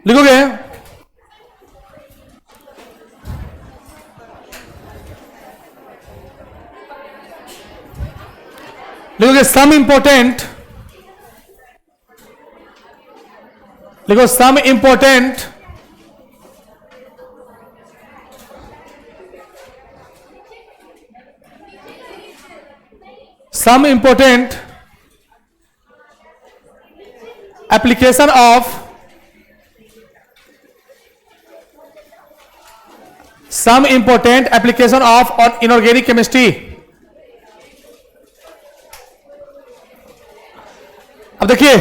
लिखोगे लिखोगे some important, लिखो some important some important application of on inorganic chemistry. अब देखिए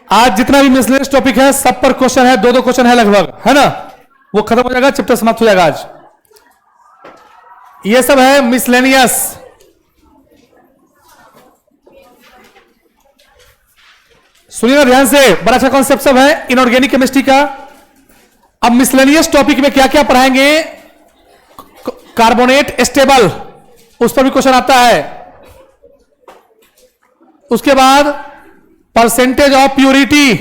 आज जितना भी मिसलेनियस टॉपिक है सब पर क्वेश्चन है, दो क्वेश्चन है लगभग, है ना, वो खत्म हो जाएगा, चैप्टर समाप्त हो जाएगा आज। ये सब है मिसलेनियस। सुनिएगा ध्यान से, बड़ा अच्छा कॉन्सेप्ट सब है इनऑर्गेनिक केमिस्ट्री का। अब मिसलेनियस टॉपिक में क्या क्या पढ़ाएंगे, कार्बोनेट स्टेबल, उस पर भी क्वेश्चन आता है। उसके बाद परसेंटेज ऑफ प्योरिटी,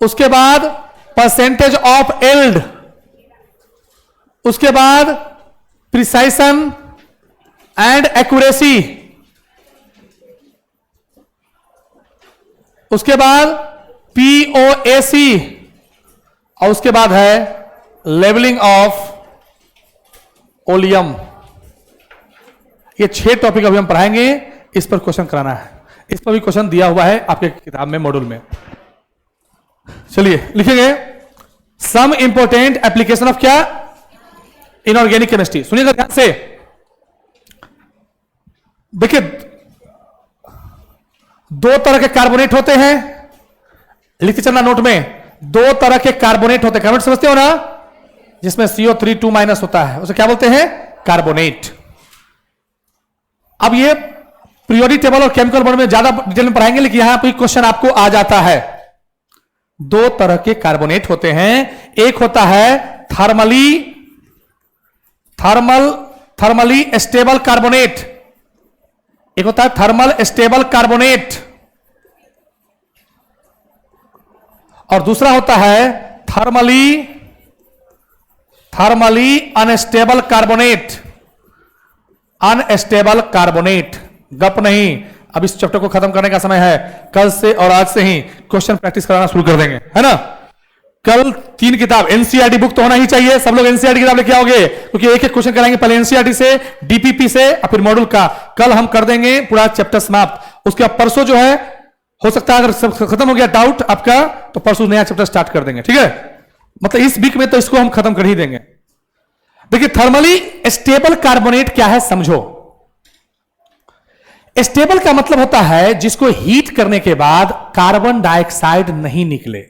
उसके बाद परसेंटेज ऑफ एल्ड, उसके बाद प्रिसाइशन एंड एक्यूरेसी, उसके बाद पीओएसी, और उसके बाद है लेवलिंग ऑफ ओलियम। ये 6 टॉपिक अभी हम पढ़ाएंगे, इस पर क्वेश्चन कराना है। इस पर भी क्वेश्चन दिया हुआ है आपके किताब में, मॉड्यूल में। चलिए लिखेंगे सम इंपॉर्टेंट एप्लीकेशन ऑफ क्या, इनऑर्गेनिक केमिस्ट्री। सुनिएगा ध्यान से, देखिए 2 तरह के कार्बोनेट होते हैं, लिखते चलना नोट में, 2 तरह के कार्बोनेट होते हैं। कार्बोनेट समझते हो ना, जिसमें CO3 होता है, उसे क्या बोलते हैं, कार्बोनेट। अब ये पीरियोडिक टेबल और केमिकल बॉन्ड में ज्यादा डिटेल में पढ़ाएंगे, लेकिन यहां पर क्वेश्चन आपको आ जाता है। 2 तरह के कार्बोनेट होते हैं, एक होता है थर्मली स्टेबल कार्बोनेट, एक होता है थर्मल स्टेबल कार्बोनेट, और दूसरा होता है thermally unstable carbonate. Unstable carbonate, गप नहीं, अब इस चैप्टर को खत्म करने का समय है। कल से और आज से ही क्वेश्चन प्रैक्टिस कराना शुरू कर देंगे, है ना। कल 3 किताब, एनसीईआरटी बुक तो होना ही चाहिए, सब लोग एनसीईआरटी किताब लेके आओगे, क्योंकि एक एक क्वेश्चन कराएंगे, पहले एनसीईआरटी से, डीपीपी से, और फिर मॉड्यूल का। कल हम कर देंगे पूरा चैप्टर समाप्त। उसके बाद परसों जो है, हो सकता है अगर सब खत्म हो गया डाउट आपका, तो परसों नया चैप्टर स्टार्ट कर देंगे, ठीक है। मतलब इस वीक में तो इसको हम खत्म कर ही देंगे। देखिए थर्मली स्टेबल कार्बोनेट क्या है समझो। स्टेबल का मतलब होता है जिसको हीट करने के बाद कार्बन डाइऑक्साइड नहीं निकले।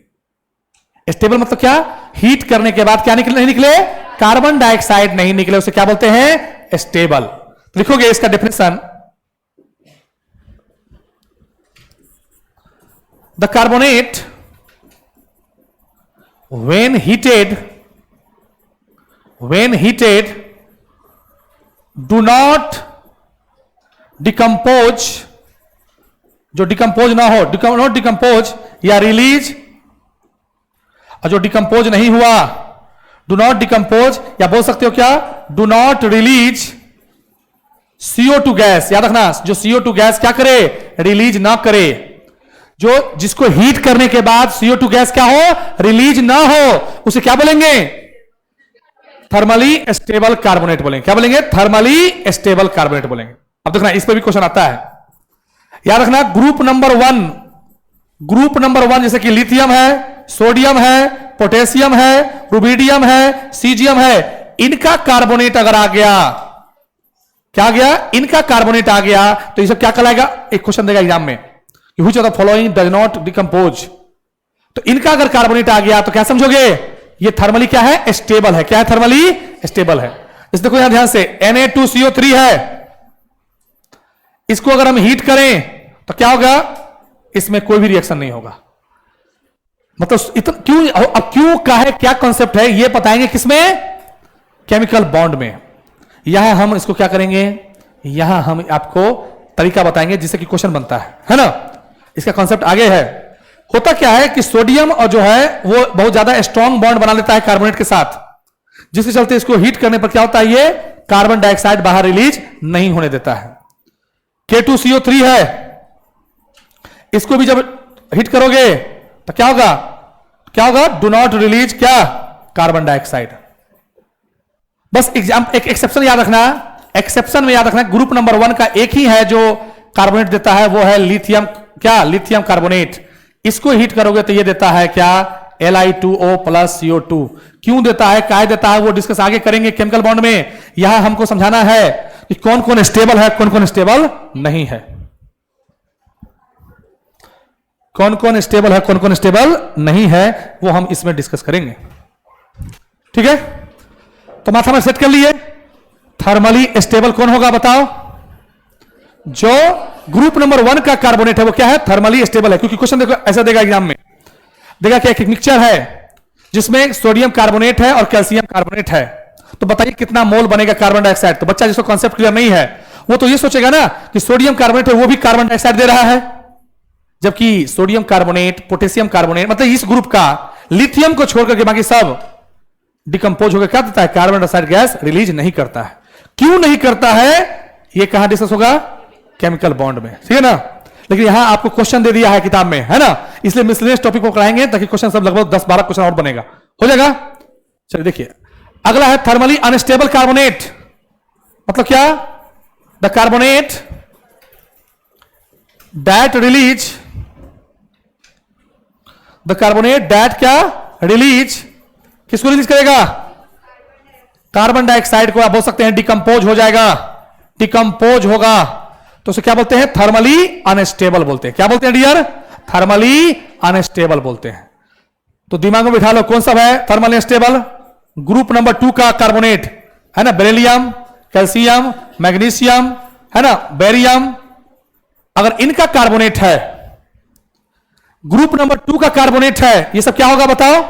स्टेबल मतलब क्या, हीट करने के बाद क्या नहीं निकले, कार्बन डाइऑक्साइड नहीं निकले, उसे क्या बोलते हैं, स्टेबल। तो लिखोगे इसका definition, the carbonate when heated do not decompose, जो डिकम्पोज ना हो, नॉट डिकम्पोज या रिलीज, और जो डिकम्पोज नहीं हुआ डू नॉट डिकम्पोज, या बोल सकते हो क्या, do not release CO2 gas. याद रखना, जो CO2 गैस क्या करे, रिलीज ना करे। जो जिसको हीट करने के बाद CO2 गैस क्या हो, रिलीज ना हो, उसे क्या बोलेंगे, थर्मली स्टेबल कार्बोनेट बोलेंगे। क्या बोलेंगे, थर्मली स्टेबल कार्बोनेट बोलेंगे। अब देखना इस पर भी क्वेश्चन आता है। याद रखना ग्रुप नंबर 1 जैसे कि लिथियम है, सोडियम है, पोटेशियम है, रुबिडियम है, सीजियम है, इनका कार्बोनेट अगर आ गया, क्या आ गया, इनका कार्बोनेट आ गया, तो ये सब क्या कहलाएगा। एक क्वेश्चन देगा एग्जाम में, which of the following does not decompose. तो इनका अगर कार्बोनेट आ गया तो क्या समझोगे, ये थर्मली क्या है, स्टेबल है। क्या है, थर्मली स्टेबल है। इस देखो यहां ध्यान से, Na2CO3 है, इसको अगर हम हीट करें तो क्या होगा, इसमें कोई भी रिएक्शन नहीं होगा। मतलब इतना क्यों, अब क्यों का है, क्या कॉन्सेप्ट है, ये बताएंगे किसमें, केमिकल बॉन्ड में। यहां हम इसको क्या करेंगे, यहां हम आपको तरीका बताएंगे जिससे कि क्वेश्चन बनता है ना। इसका कॉन्सेप्ट आगे है। होता क्या है कि सोडियम और जो है वो बहुत ज्यादा स्ट्रॉन्ग बॉन्ड बना लेता है कार्बोनेट के साथ, जिसके चलते इसको हीट करने पर क्या होता है, ये कार्बन डाइऑक्साइड बाहर रिलीज नहीं होने देता है। K2CO3 है, इसको भी जब हिट करोगे तो क्या होगा, क्या होगा, डू नॉट रिलीज क्या, कार्बन डाइऑक्साइड। बस एक एक्सेप्शन याद रखना, एक्सेप्शन में याद रखना, ग्रुप नंबर 1 का एक ही है जो कार्बोनेट देता है, वो है लिथियम, क्या, लिथियम कार्बोनेट। इसको हीट करोगे तो ये देता है क्या, Li2O प्लस CO2। क्यों देता है, क्या देता है, वो डिस्कस आगे करेंगे केमिकल बॉन्ड में। यहां हमको समझाना है कि कौन कौन स्टेबल है, कौन कौन स्टेबल नहीं है, कौन कौन स्टेबल है, कौन कौन स्टेबल नहीं है, वो हम इसमें डिस्कस करेंगे। ठीक है, तो माथा में सेट कर लिए। थर्मली स्टेबल कौन होगा बताओ, जो ग्रुप नंबर 1 का कार्बोनेट है वो क्या है, थर्मली स्टेबल है। क्योंकि क्वेश्चन देखो ऐसा देगा एग्जाम में, देगा कि एक मिक्सचर है जिसमें सोडियम कार्बोनेट है और कैल्शियम कार्बोनेट है, तो बताइए कितना मोल बनेगा कार्बन डाइऑक्साइड। तो बच्चा जिसको कॉन्सेप्ट क्लियर नहीं है वो तो ये सोचेगा ना कि सोडियम कार्बोनेट है वो भी कार्बन डाइऑक्साइड दे रहा है, जबकि सोडियम कार्बोनेट, पोटेशियम कार्बोनेट, मतलब इस ग्रुप का लिथियम को छोड़कर के बाकी सब डिकम्पोज होकर क्या देता है, कार्बन डाइऑक्साइड गैस रिलीज नहीं करता है। क्यों नहीं करता है ये कहां डिस्कस होगा, केमिकल बॉन्ड में, ठीक है ना। लेकिन यहां आपको क्वेश्चन दे दिया है किताब में, है ना, इसलिए मिसलेनियस टॉपिक को कराएंगे ताकि क्वेश्चन सब लगभग 10-12 क्वेश्चन और बनेगा, हो जाएगा। चलिए देखिए अगला है थर्मली अनस्टेबल कार्बोनेट। मतलब क्या, the carbonate that release, the carbonate that क्या रिलीज, किसको रिलीज करेगा, कार्बन डाइऑक्साइड को। आप बोल सकते हैं डिकम्पोज हो जाएगा, डिकम्पोज होगा, तो उसे क्या बोलते हैं, थर्मली अनस्टेबल बोलते हैं। क्या बोलते हैं डियर, थर्मली अनस्टेबल बोलते हैं। तो दिमाग में बिठा लो कौन सा है थर्मली अनस्टेबल, ग्रुप नंबर 2 का कार्बोनेट है ना, बेरिलियम, कैल्शियम, मैग्नीशियम, है ना, बेरियम। अगर इनका कार्बोनेट है, ग्रुप नंबर 2 का कार्बोनेट है, ये सब क्या होगा बताओ,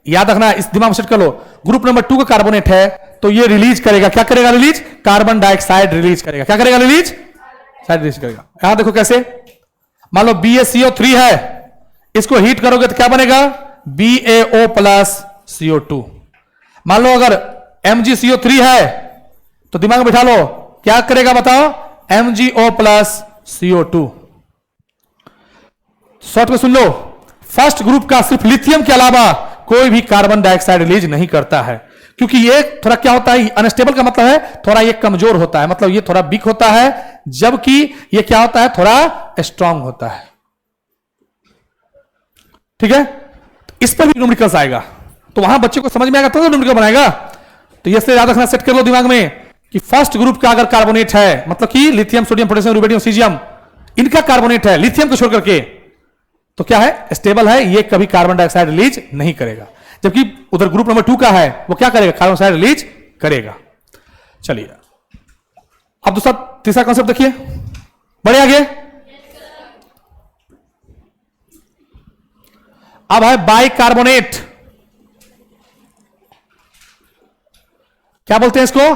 याद रखना, इस दिमाग में सेट कर लो। ग्रुप नंबर 2 का कार्बोनेट है तो ये रिलीज करेगा, क्या करेगा, रिलीज कार्बन डाइऑक्साइड रिलीज करेगा। क्या करेगा, रिलीज साइड रिलीज करेगा। यहां देखो कैसे, मान लो BaCO3 है, इसको हीट करोगे तो क्या बनेगा, BaO प्लस CO2। मान लो अगर MgCO3 है तो दिमाग में बिठा लो क्या करेगा बताओ, MgO प्लस CO2। शॉर्ट में सुन लो, फर्स्ट ग्रुप का सिर्फ लिथियम के अलावा कोई भी कार्बन डाइऑक्साइड रिलीज नहीं करता है, क्योंकि ये थोड़ा क्या होता है, अनस्टेबल का मतलब है थोड़ा ये कमजोर होता है, मतलब ये थोड़ा वीक होता है, जबकि ये क्या होता है, थोड़ा स्ट्रांग होता है। ठीक है, इस पर भी न्यूमेरिकल्स आएगा, तो वहां बच्चे को समझ में आएगा तो न्यूमेरिकल बनाएगा। तो ये याद रखना, सेट कर लो दिमाग में कि फर्स्ट ग्रुप का अगर कार्बोनेट है, मतलब कि lithium, sodium, potassium, rubidium, caesium, इनका कार्बोनेट है लिथियम को छोड़ करके, तो क्या है, स्टेबल है, ये कभी कार्बन डाइऑक्साइड रिलीज नहीं करेगा। जबकि उधर ग्रुप नंबर 2 का है वो क्या करेगा, कार्बन डाइऑक्साइड रिलीज करेगा। चलिए अब दूसरा तीसरा कॉन्सेप्ट देखिए, बढ़े आगे। अब है बाइकार्बोनेट। क्या बोलते हैं इसको,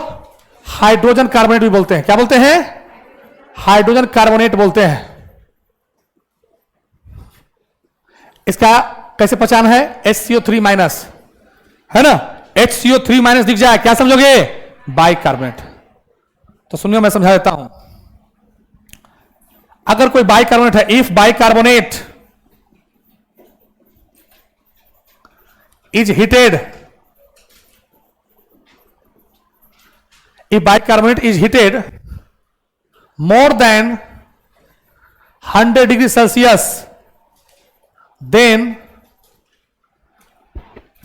हाइड्रोजन कार्बोनेट भी बोलते हैं। क्या बोलते हैं, हाइड्रोजन कार्बोनेट बोलते हैं। इसका कैसे पहचान है, HCO3 माइनस, है ना, HCO3 माइनस दिख जाए क्या समझोगे, बाइकार्बोनेट। तो सुनिए मैं समझा देता हूं, अगर कोई बाइकार्बोनेट है, if bicarbonate is heated, if bicarbonate is heated more than 100 degree Celsius, then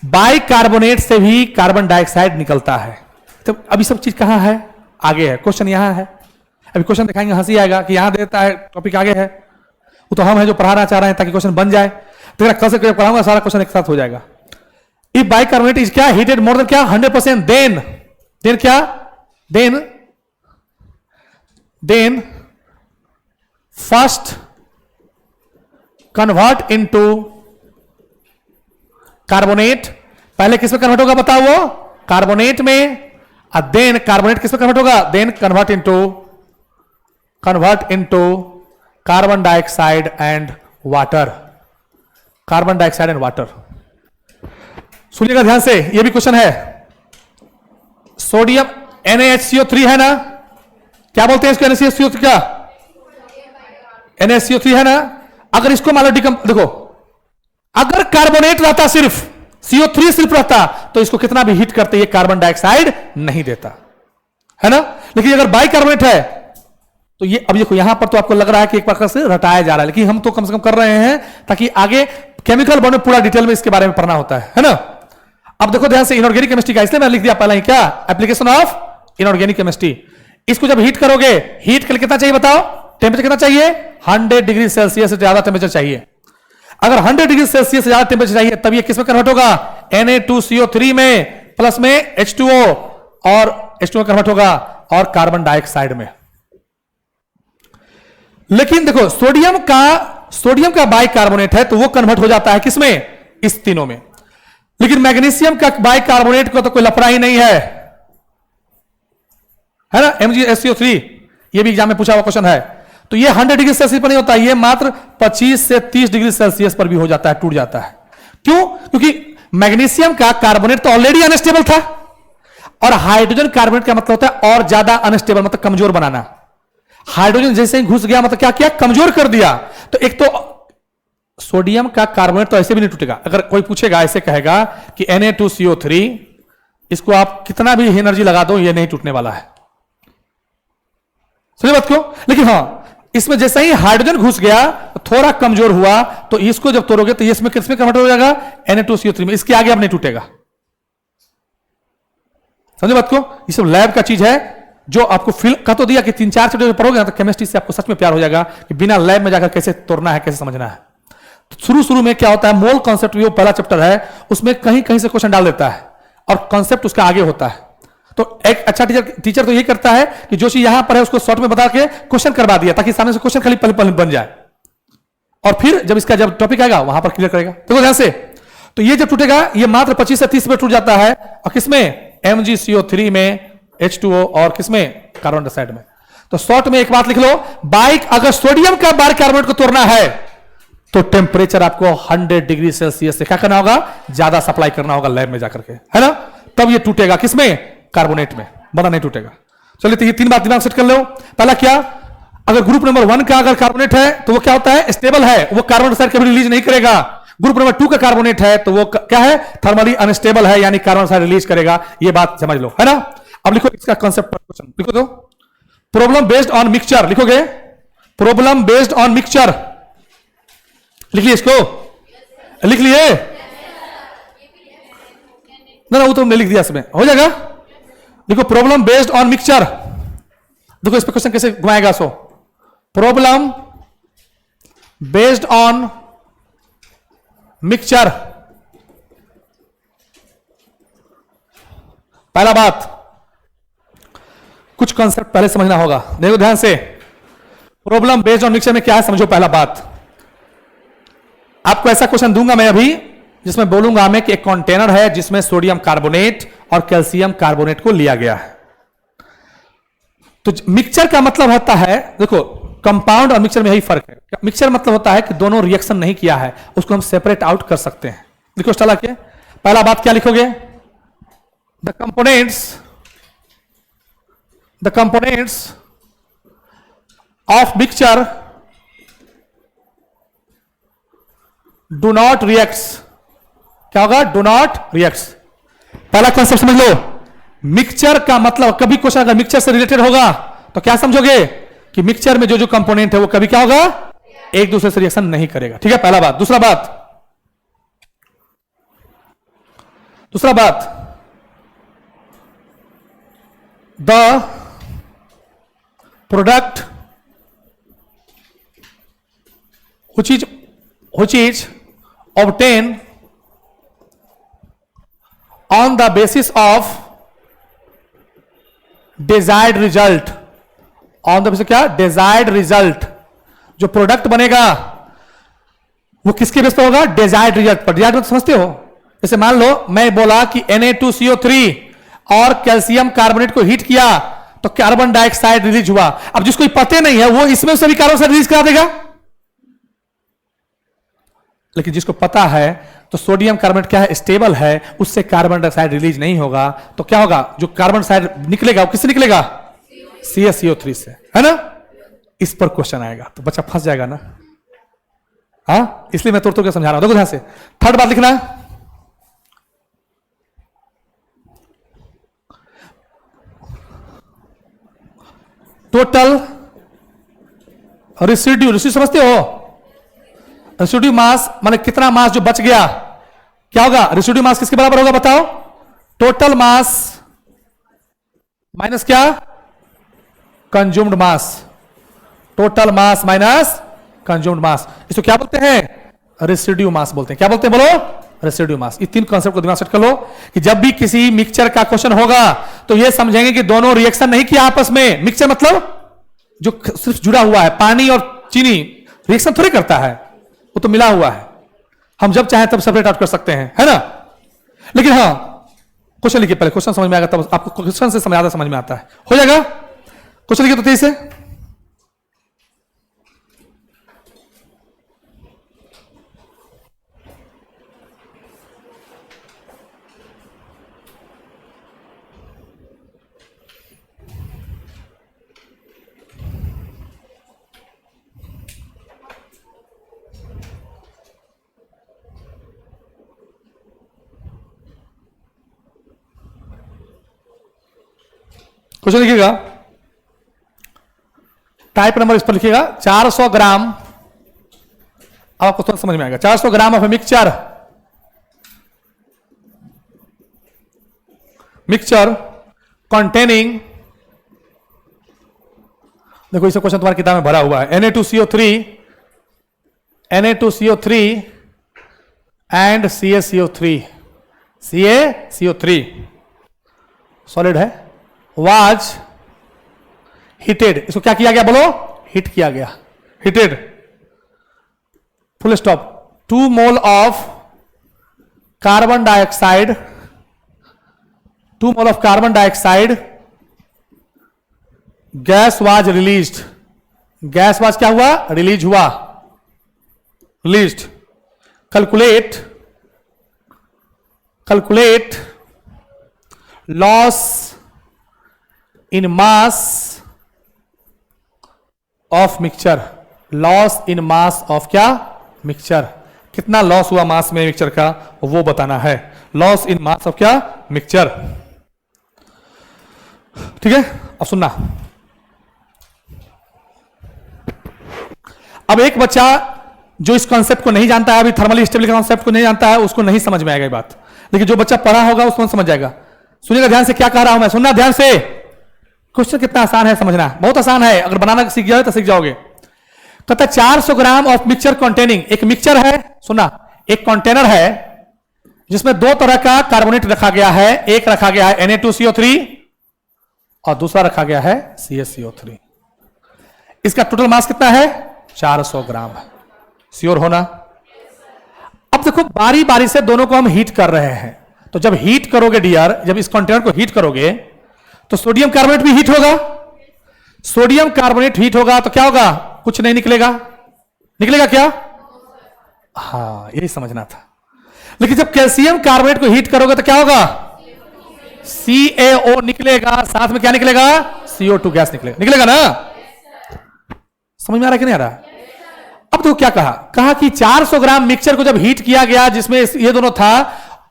bicarbonate से भी कार्बन डाइऑक्साइड निकलता है। तो अभी सब चीज कहां है, आगे है, क्वेश्चन यहां है। अभी क्वेश्चन दिखाएंगे, हंसी आएगा कि यहां देता है, टॉपिक आगे है, वो तो हम है जो पढ़ाना चाह रहे हैं ताकि क्वेश्चन बन जाए। तो कल से पढ़ाऊंगा सारा क्वेश्चन एक साथ हो जाएगा। इफ बाइकार्बोनेट इज क्या, हीटेड मोर देन क्या 100%, देन क्या, then first convert into carbonate. पहले किस में कन्वर्ट होगा बताओ, वो कार्बोनेट में, और देन कार्बोनेट किस में कन्वर्ट होगा, then convert into carbon dioxide and water. Carbon dioxide and water. सुनिएगा ध्यान से, यह भी क्वेश्चन है। सोडियम NaHCO3 है ना, क्या बोलते हैं इसको NaCO3 का? NaCO3 है ना। अगर इसको मान लो देखो, अगर कार्बोनेट रहता, सिर्फ CO3 सिर्फ रहता, तो इसको कितना भी हीट करते ये कार्बन डाइऑक्साइड नहीं देता, है ना। लेकिन अगर बाइकार्बोनेट है तो ये, अब देखो यहां पर तो आपको लग रहा है कि एक प्रकार से रटाया जा रहा है, लेकिन हम तो कम से कम कर रहे हैं ताकि आगे केमिकल बॉन्ड में पूरा डिटेल में इसके बारे में पढ़ना होता है ना। अब देखो ध्यान से, इनऑर्गेनिक केमिस्ट्री का, इसलिए मैंने लिख दिया पहले ही, क्या एप्लीकेशन ऑफ इनऑर्गेनिक केमिस्ट्री। इसको जब हीट करोगे, हीट के लिए कितना चाहिए बताओ? टेम्परेचर कितना चाहिए? 100 डिग्री सेल्सियस से ज्यादा टेम्परेचर चाहिए। अगर 100 डिग्री सेल्सियस से ज्यादा टेम्परेचर चाहिए तब ये किस में कन्वर्ट होगा? Na2CO3 में, प्लस में H2O, और H2O कन्वर्ट होगा और कार्बन डाइऑक्साइड में। लेकिन देखो सोडियम का बाइकार्बोनेट है तो वो कन्वर्ट हो जाता है किसमें? इस तीनों में। लेकिन मैग्नीशियम का बाइकार्बोनेट को तो कोई लफड़ा ही नहीं है ना। MgSCO3 ये भी एग्जाम में पूछा हुआ क्वेश्चन है। तो ये 100 डिग्री सेल्सियस पर नहीं होता, ये मात्र 25 से 30 डिग्री सेल्सियस पर भी हो जाता है, टूट जाता है। क्यों? क्योंकि मैग्नीशियम का कार्बोनेट तो ऑलरेडी अनस्टेबल था, और हाइड्रोजन कार्बोनेट का मतलब होता है और ज्यादा अनस्टेबल, मतलब कमजोर बनाना। हाइड्रोजन जैसे ही घुस गया, मतलब क्या किया? कमजोर कर दिया। तो एक तो सोडियम का कार्बोनेट तो ऐसे भी नहीं टूटेगा। अगर कोई पूछेगा, ऐसे कहेगा कि Na2CO3, इसको आप कितना भी एनर्जी लगा दो ये नहीं टूटने वाला है, समझे बात को। लेकिन हां, इसमें जैसे ही हाइड्रोजन घुस गया, थोड़ा कमजोर हुआ, तो इसको जब तोड़ोगे तो इसमें किसमें कन्वर्ट हो जाएगा? Na2CO3 में। इसके आगे अब नहीं टूटेगा, समझे बात को। ये सब लैब का चीज है, जो आपको फील का तो दिया कि 3-4 चैप्टर पढ़ोगे ना तो केमिस्ट्री से आपको सच में प्यार हो जाएगा कि बिना लैब में जाकर कैसे तोड़ना है, कैसे समझना है। तो शुरू में क्या होता है, मोल कॉन्सेप्ट, वो पहला चैप्टर है, उसमें कहीं कहीं से क्वेश्चन डाल देता है और कॉन्सेप्ट उसका आगे होता है। तो एक अच्छा टीचर तो यही करता है कि जो चीज यहां पर है उसको शॉर्ट में बता के क्वेश्चन करवा दिया, ताकि सामने से क्वेश्चन खाली पल बन जाए, और फिर जब इसका जब टॉपिक आएगा वहां पर क्लियर करेगा। देखो ध्यान से, तो ये जब टूटेगा, ये मात्र 25 से 30 में टूट जाता है, और किसमें? MgCO3 में, H2O, और किसमें? कार्बन डाइऑक्साइड में। तो शॉर्ट में एक बात लिख लो, अगर सोडियम का बाइकार्बोनेट को तोड़ना है तो टेम्परेचर आपको 100 डिग्री सेल्सियस से क्या करना होगा? ज्यादा सप्लाई करना होगा लैब में जाकर के, है ना। तब ये टूटेगा, किसमें? कार्बोनेट में, वरना नहीं टूटेगा। चलिए, तो ये 3 बात दिमाग सेट कर लो। पहला क्या, अगर ग्रुप नंबर 1 का अगर कार्बोनेट है तो वो क्या होता है? स्टेबल है, वो कार्बन डाइऑक्साइड कभी रिलीज नहीं करेगा। ग्रुप नंबर 2 का कार्बोनेट है तो वो क्या है? थर्मली अनस्टेबल है, यानी कार्बन डाइऑक्साइड रिलीज करेगा। ये बात समझ लो, है ना। अब लिखो इसका कॉन्सेप्ट पर क्वेश्चन लिखो। तो प्रॉब्लम बेस्ड ऑन मिक्सचर लिखोगे, प्रॉब्लम बेस्ड ऑन मिक्सचर लिख लिए, इसको लिख लिए ना, वो तो हमने लिख दिया, इसमें हो जाएगा। देखो प्रॉब्लम बेस्ड ऑन मिक्सचर, देखो इस पर क्वेश्चन कैसे घुमाएगा। So problem based on mixture, पहला बात, कुछ कॉन्सेप्ट पहले समझना होगा। देखो ध्यान से, प्रॉब्लम बेस्ड ऑन मिक्सचर में क्या है समझो। पहला बात, आपको ऐसा क्वेश्चन दूंगा मैं अभी, जिसमें बोलूंगा मैं कि एक कंटेनर है जिसमें सोडियम कार्बोनेट और कैल्शियम कार्बोनेट को लिया गया है। तो मिक्सचर का मतलब होता है, देखो कंपाउंड और मिक्सचर में यही फर्क है। मिक्सचर मतलब होता है कि दोनों रिएक्शन नहीं किया है, उसको हम सेपरेट आउट कर सकते हैं। लिखो स्टाला के, पहला बात क्या लिखोगे? The components of mixture do not reacts. क्या होगा? Do not reacts. पहला कॉन्सेप्ट समझ लो। मिक्सचर का मतलब, कभी क्वेश्चन अगर मिक्सचर से रिलेटेड होगा तो क्या समझोगे कि मिक्सचर में जो जो कंपोनेंट है वो कभी क्या होगा? एक दूसरे से रिएक्शन नहीं करेगा। ठीक है, पहला बात। दूसरा बात, the product which is obtained on the basis of desired result, on the basis क्या? desired result। जो प्रोडक्ट बनेगा वो किसके बेस पर होगा? डिजायर्ड रिजल्ट पर। डिजायर्ड समझते हो? जैसे मान लो मैं बोला कि Na2CO3 और कैल्शियम कार्बोनेट को हीट किया तो कार्बन डाइऑक्साइड रिलीज हुआ। अब जिसको पता नहीं है वो इसमें से भी कार्बन डाइऑक्साइड रिलीज करा देगा, लेकिन जिसको पता है तो सोडियम कार्बोनेट क्या है, स्टेबल है, उससे कार्बन डाइऑक्साइड रिलीज नहीं होगा, तो क्या होगा, जो कार्बन डाइऑक्साइड निकलेगा वो किससे निकलेगा, CaCO3 से, है ना। इस पर क्वेश्चन आएगा तो बच्चा फंस जाएगा ना, हाँ, इसलिए मैं तोड़ के समझा रहा हूं। देखो ध्यान से, थर्ड बात लिखना है, टोटल रेसिड्यू समझते हो, रेसिड्यू मास माने कितना मास जो बच गया, क्या होगा, रेसिड्यू मास किसके बराबर होगा बताओ, टोटल मास माइनस क्या, कंज्यूम्ड मास, टोटल मास माइनस कंज्यूम्ड मास, इसको क्या बोलते हैं, रेसिड्यू मास बोलते हैं। क्या बोलते हैं बोलो, रेसिड्यू मास। ये तीन कॉन्सेप्ट को दिमाग सेट कर लो कि जब भी किसी मिक्सचर का क्वेश्चन होगा तो ये समझेंगे कि दोनों रिएक्शन नहीं किया आपस में। मिक्सचर मतलब जो सिर्फ जुड़ा हुआ है, पानी और चीनी रिएक्शन थोड़ी करता है, वो तो मिला हुआ है, हम जब चाहें तब सेपरेट आउट कर सकते हैं, है ना। लेकिन हाँ, क्वेश्चन लिखिए पहले, क्वेश्चन समझ में आएगा तब आपको क्वेश्चन से समझ में आता है, हो जाएगा। क्वेश्चन लिखिए तो तेजी से, क्वेश्चन लिखिएगा, टाइप नंबर इस पर लिखिएगा 400 ग्राम, अब आपको तुरंत समझ में आएगा। 400 ग्राम ऑफ मिक्सचर कंटेनिंग, देखो इसे क्वेश्चन तुम्हारी किताब में भरा हुआ है, Na2CO3 एंड CaCO3 सॉलिड है, वाज हीटेड, इसको क्या किया गया बोलो, हीट किया गया, heated, full stop. 2 mole of carbon dioxide, 2 mole of carbon dioxide, gas was released, gas was क्या हुआ, रिलीज हुआ, released. Calculate loss in mass of mixture, loss in mass of क्या, मिक्सचर, कितना लॉस हुआ मास में mixture का वो बताना है, लॉस इन मास ऑफ क्या, मिक्सचर। ठीक है, अब सुनना, अब एक बच्चा जो इस कॉन्सेप्ट को नहीं जानता है, अभी थर्मली स्टेबिलिटी कॉन्सेप्ट को नहीं जानता है, उसको नहीं समझ में आएगा ये बात, लेकिन जो बच्चा पढ़ा होगा उसको समझ जाएगा। सुनिएगा ध्यान से क्या कह रहा हूं मैं, सुनना ध्यान से, क्वेश्चन कितना आसान है समझना, बहुत आसान है, अगर बनाना सीख जाओ तो सीख जाओगे। कहता है 400 ग्राम ऑफ मिक्सचर कंटेनिंग, एक मिक्सचर है, सुना, एक कंटेनर है जिसमें 2 तरह का कार्बोनेट रखा गया है, एक रखा गया है Na2CO3 और दूसरा रखा गया है CaCO3। इसका टोटल मास कितना है, 400 ग्राम है, श्योर होना। अब देखो बारी बारी से दोनों को हम हीट कर रहे हैं, तो जब हीट करोगे डियर, जब इस कंटेनर को हीट करोगे तो सोडियम कार्बोनेट भी हीट होगा, सोडियम कार्बोनेट हीट होगा तो क्या होगा, कुछ नहीं निकलेगा, निकलेगा क्या, हाँ यही समझना था। लेकिन जब कैल्शियम कार्बोनेट को हीट करोगे तो क्या होगा, CaO निकलेगा, साथ में क्या निकलेगा, CO2 गैस निकलेगा, निकलेगा ना, समझ में आ रहा है कि नहीं आ रहा। अब तो क्या कहा, कहा कि 400 ग्राम मिक्सचर को जब हीट किया गया जिसमें ये दोनों था,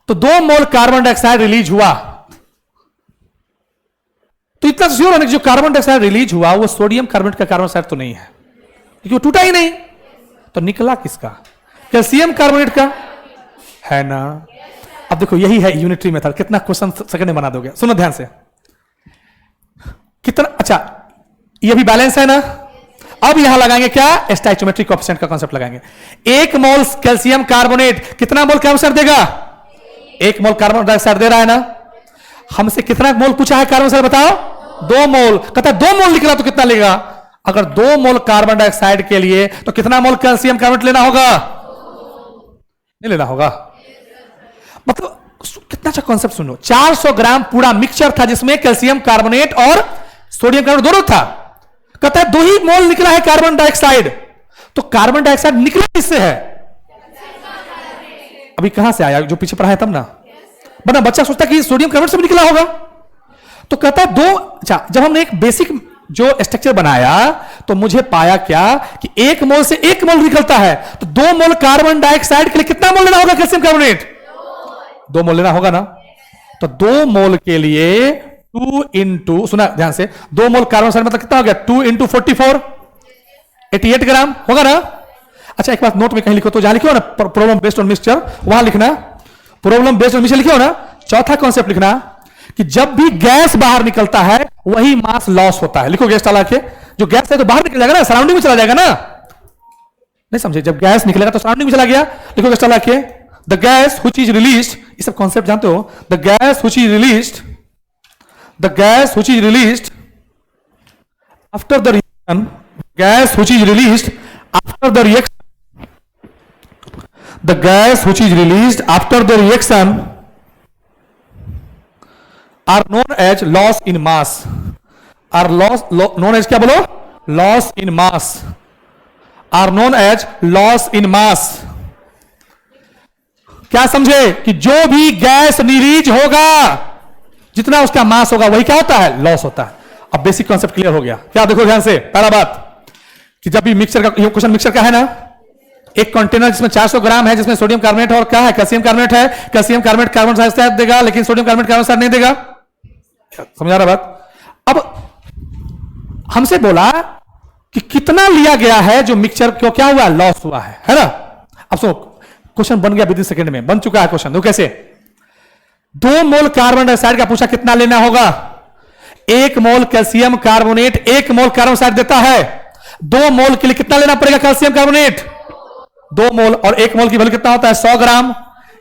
तो 2 मोल कार्बन डाइऑक्साइड रिलीज हुआ, तो इतना श्योर होने कि जो कार्बन डाइऑक्साइड रिलीज हुआ वो सोडियम कार्बोनेट का कार्बन डाइऑक्साइड तो नहीं है, क्योंकि वो टूटा ही नहीं, तो निकला किसका, कैल्शियम कार्बोनेट का, है ना। अब देखो यही है यूनिटरी मेथड, कितना क्वेश्चन सेकंड में बना दोगे, सुनो ध्यान से, कितना अच्छा, ये भी बैलेंस है ना। अब यहां लगाएंगे क्या, स्टोइचियोमेट्रिक कोएफिशिएंट का कांसेप्ट लगाएंगे। 1 मोल कैल्शियम कार्बोनेट कितना मोल कार्बन देगा, 1 मोल कार्बन डाइऑक्साइड दे रहा है ना। हमसे कितना मोल पूछा है कार्बन डाइऑक्साइड बताओ, 2 मोल, कहता है 2 मोल निकला तो कितना लेगा, अगर 2 मोल कार्बन डाइऑक्साइड के लिए तो कितना मोल कैल्शियम कार्बोनेट लेना होगा, नहीं लेना होगा, मतलब कितना अच्छा कॉन्सेप्ट सुनो। 400 ग्राम पूरा मिक्सचर था जिसमें कैल्शियम कार्बोनेट और सोडियम कार्बोनेट दोनों था, कहता है 2 ही मोल निकला है कार्बन डाइऑक्साइड, तो कार्बन डाइऑक्साइड निकला किससे है, अभी कहां से आया, जो पीछे पढ़ाया तब ना, वरना बच्चा सोचता कि सोडियम कार्बोनेट से भी निकला होगा। तो कहता है दो, अच्छा जब हमने एक बेसिक जो स्ट्रक्चर बनाया तो मुझे पाया क्या कि 1 मोल से 1 मोल निकलता है, तो 2 मोल कार्बन डाइऑक्साइड के लिए कितना मोल लेना होगा कैल्शियम कार्बोनेट? 2 मोल लेना होगा ना। तो 2 मोल के लिए 2 इंटू, सुना ध्यान से, 2 मोल कार्बन डाइऑक्साइड मतलब कितना हो गया? 2 इंटू 44, 88 ग्राम होगा ना। अच्छा एक बात नोट में कहीं लिखो, तो जहां लिखो ना प्रॉब्लम बेस्ड ऑन मिक्सचर, वहां लिखना प्रॉब्लम बेस्ड ऑन मिक्सचर लिखो ना। चौथा कॉन्सेप्ट लिखना कि जब भी गैस बाहर निकलता है वही मास लॉस होता है। लिखो गैस डाला के, जो गैस है तो बाहर निकल जाएगा ना, सराउंडिंग में चला जाएगा ना, नहीं समझे? जब गैस निकलेगा तो सराउंडिंग में चला गया। लिखो गैस डाला के, the gas which is released, ये सब कॉन्सेप्ट जानते हो, the gas which is released, the gas which is released after the reaction, gas which is released after the reaction, the gas which is released after the reaction are known as loss in mass, are known as क्या बोलो? loss in mass, are known as loss in mass। क्या समझे कि जो भी gas release होगा जितना उसका मास होगा वही क्या होता है? लॉस होता है। अब बेसिक कॉन्सेप्ट क्लियर हो गया क्या? देखो ध्यान से, पहला बात कि जब भी मिक्सचर का, ये क्वेश्चन मिक्सचर का है ना, एक कंटेनर जिसमें 400 ग्राम है, जिसमें सोडियम कार्बोनेट और क्या है? कैल्शियम कार्बोनेट है। कैल्शियम कार्बोनेट कार्बन डाइऑक्साइड देगा, लेकिन सोडियम कार्बोनेट कार्बन डाइऑक्साइड नहीं देगा। समझा रहा बात? अब हमसे बोला कि कितना लिया गया है जो मिक्सचर को क्या हुआ? लॉस हुआ है ना। अब सुनो, क्वेश्चन बन गया विद इन सेकंड में, बन चुका है क्वेश्चन। तो कैसे? 2 मोल कार्बन डाइऑक्साइड का पूछा कितना लेना होगा? 1 mole calcium carbonate 1 mole carbon dioxide देता है। 2 मोल के लिए कितना लेना पड़ेगा कैल्शियम कार्बोनेट? 2 मोल, और 1 मोल की वैल्यू कितना होता है? 100 ग्राम,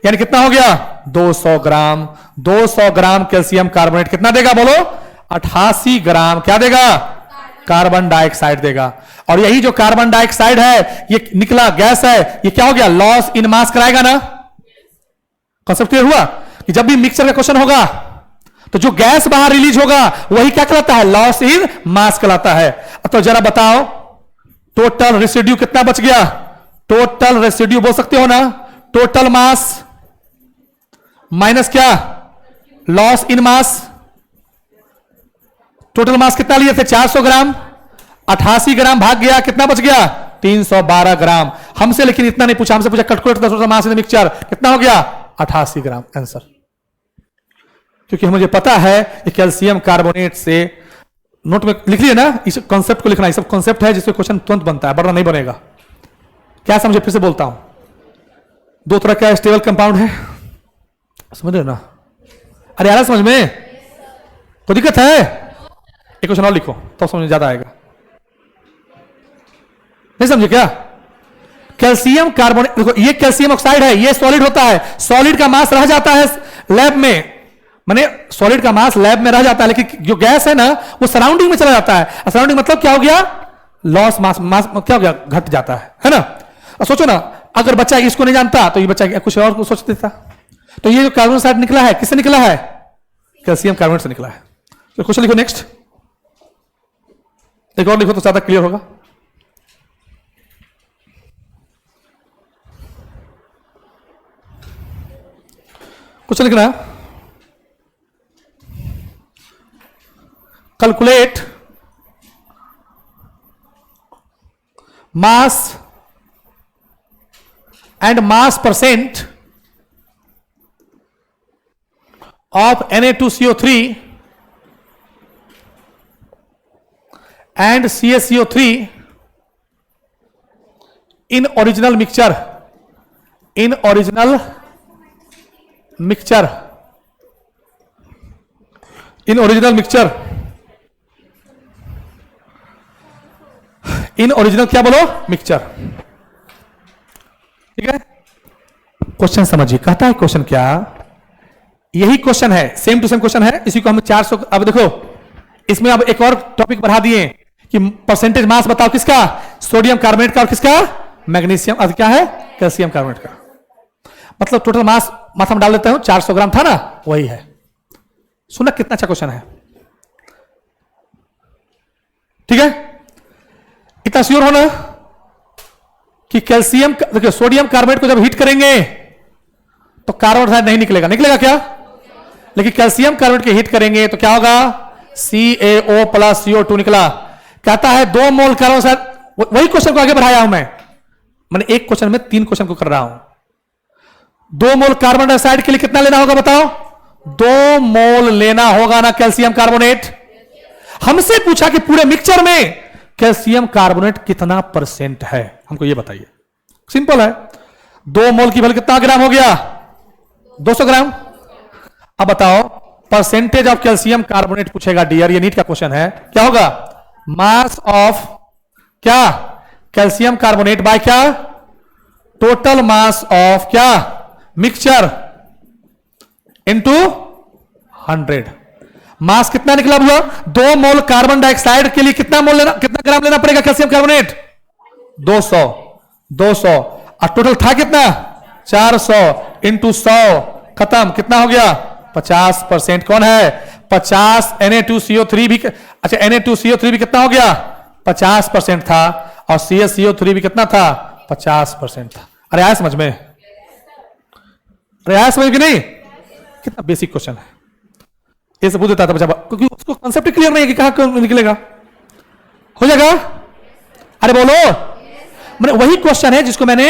यानी कितना हो गया? 200 ग्राम। 200 ग्राम कैल्शियम कार्बोनेट कितना देगा बोलो? 88 ग्राम क्या देगा? कार्बन डाइऑक्साइड देगा। और यही जो कार्बन डाइऑक्साइड है ये निकला गैस है, ये क्या हो गया? लॉस इन मास कराएगा ना। कॉन्सेप्ट क्लियर हुआ कि जब भी मिक्सचर का क्वेश्चन होगा तो जो गैस बाहर रिलीज होगा वही क्या कहलाता है? लॉस इन मास कहलाता है। तो जरा बताओ टोटल रेसिड्यू कितना बच गया? टोटल रेसिड्यू बोल सकते हो ना, टोटल मास माइनस क्या? Loss in mass. Total mass कितना लिए थे? 400 ग्राम, 88 ग्राम भाग गया, कितना बच गया? 312 ग्राम। हमसे लेकिन इतना नहीं पूछा, हमसे पूछा calculate the total mass in the mixture, कितना हो गया? 88 ग्राम आंसर। क्योंकि मुझे पता है कि कैल्शियम कार्बोनेट से, नोट में लिख लिया ना, इस कॉन्सेप्ट को लिखना, ये सब कॉन्सेप्ट है जिससे क्वेश्चन तुरंत बनता है, वरना नहीं बनेगा। क्या समझे? फिर से बोलता हूं, 2 तरह का स्टेबल कंपाउंड है, समझ रहे ना? अरे यार समझ में कोई दिक्कत है? एक क्वेश्चन और लिखो तो समझ में ज्यादा आएगा। नहीं समझे क्या? कैल्शियम कार्बोनेट, देखो ये कैल्शियम ऑक्साइड है, ये सॉलिड होता है, सॉलिड का मास रह जाता है लैब में, माने सॉलिड का मास लैब में रह जाता है, लेकिन जो गैस है ना वो सराउंडिंग में चला जाता है। सराउंडिंग मतलब क्या हो गया? लॉस मास, मास क्या हो गया? घट जाता है ना। और सोचो ना, अगर बच्चा इसको नहीं जानता तो ये बच्चा कुछ और सोच देता। तो ये जो कार्बन डाइऑक्साइड निकला है किससे निकला है? कैल्शियम कार्बोनेट से निकला है। तो क्वेश्चन लिखो नेक्स्ट, एक और लिखो तो ज्यादा क्लियर होगा। क्वेश्चन लिखना, calculate mass and mass percent of Na2CO3 and CaCO3 in original mixture, in original mixture, in original mixture, in original क्या बोलो? मिक्सचर। ठीक है, क्वेश्चन समझिए। कहता है क्वेश्चन क्या, यही क्वेश्चन है, सेम टू सेम क्वेश्चन है, इसी को हम 400। अब देखो इसमें अब एक और टॉपिक बढ़ा दिए कि परसेंटेज मास बताओ किसका? सोडियम कार्बोनेट का, और किसका? मैग्नीशियम, अब क्या है? कैल्शियम कार्बोनेट का। मतलब टोटल मास हम डाल देता हूं, 400 ग्राम था ना, वही है। सुना कितना अच्छा क्वेश्चन है। ठीक है, इतना श्योर हो ना कि कैल्शियम, देखिए सोडियम कार्बोनेट को जब हीट करेंगे तो कार्बन डाइऑक्साइड नहीं निकलेगा, निकलेगा क्या? लेकिन कैल्शियम कार्बोनेट के हीट करेंगे तो क्या होगा? CaO प्लस CO2 निकला। कहता है 2 मोल कार्बन डाइऑक्साइड, वही क्वेश्चन को आगे बढ़ाया हूं मैंने एक क्वेश्चन में 3 क्वेश्चन को कर रहा हूं। 2 मोल कार्बन डाइऑक्साइड के लिए कितना लेना होगा बताओ? 2 मोल लेना होगा ना कैल्शियम कार्बोनेट। हमसे पूछा कि पूरे मिक्सचर में कैल्शियम कार्बोनेट कितना % है, हमको यह बताइए। सिंपल है, 2 मोल की वैल्यू कितना ग्राम हो गया? 200 ग्राम। अब बताओ परसेंटेज ऑफ कैल्शियम कार्बोनेट पूछेगा डियर, ये नीट का क्वेश्चन है। क्या होगा? मास ऑफ क्या? कैल्शियम कार्बोनेट बाय क्या? टोटल मास ऑफ क्या? Mixture into 100। मास कितना निकला हुआ? 2 मोल कार्बन डाइऑक्साइड के लिए कितना मोल लेना, कितना ग्राम लेना पड़ेगा कैल्शियम कार्बोनेट? 200 और टोटल था कितना? 400 इंटू 100 खत्म, कितना हो गया? 50%। कौन है? 50 Na2CO3 भी, अच्छा Na2CO3 भी कितना हो गया? 50% था, और CaCO3 भी कितना था? 50% था। अरे आया समझ में? अरे आया समझ कि नहीं? कितना बेसिक क्वेश्चन है, ये सब पूछ देता था बच्चा, क्योंकि उसको कॉन्सेप्ट क्लियर नहीं है कि कहां निकलेगा। हो जाएगा? अरे बोलो। मैंने वही क्वेश्चन है जिसको मैंने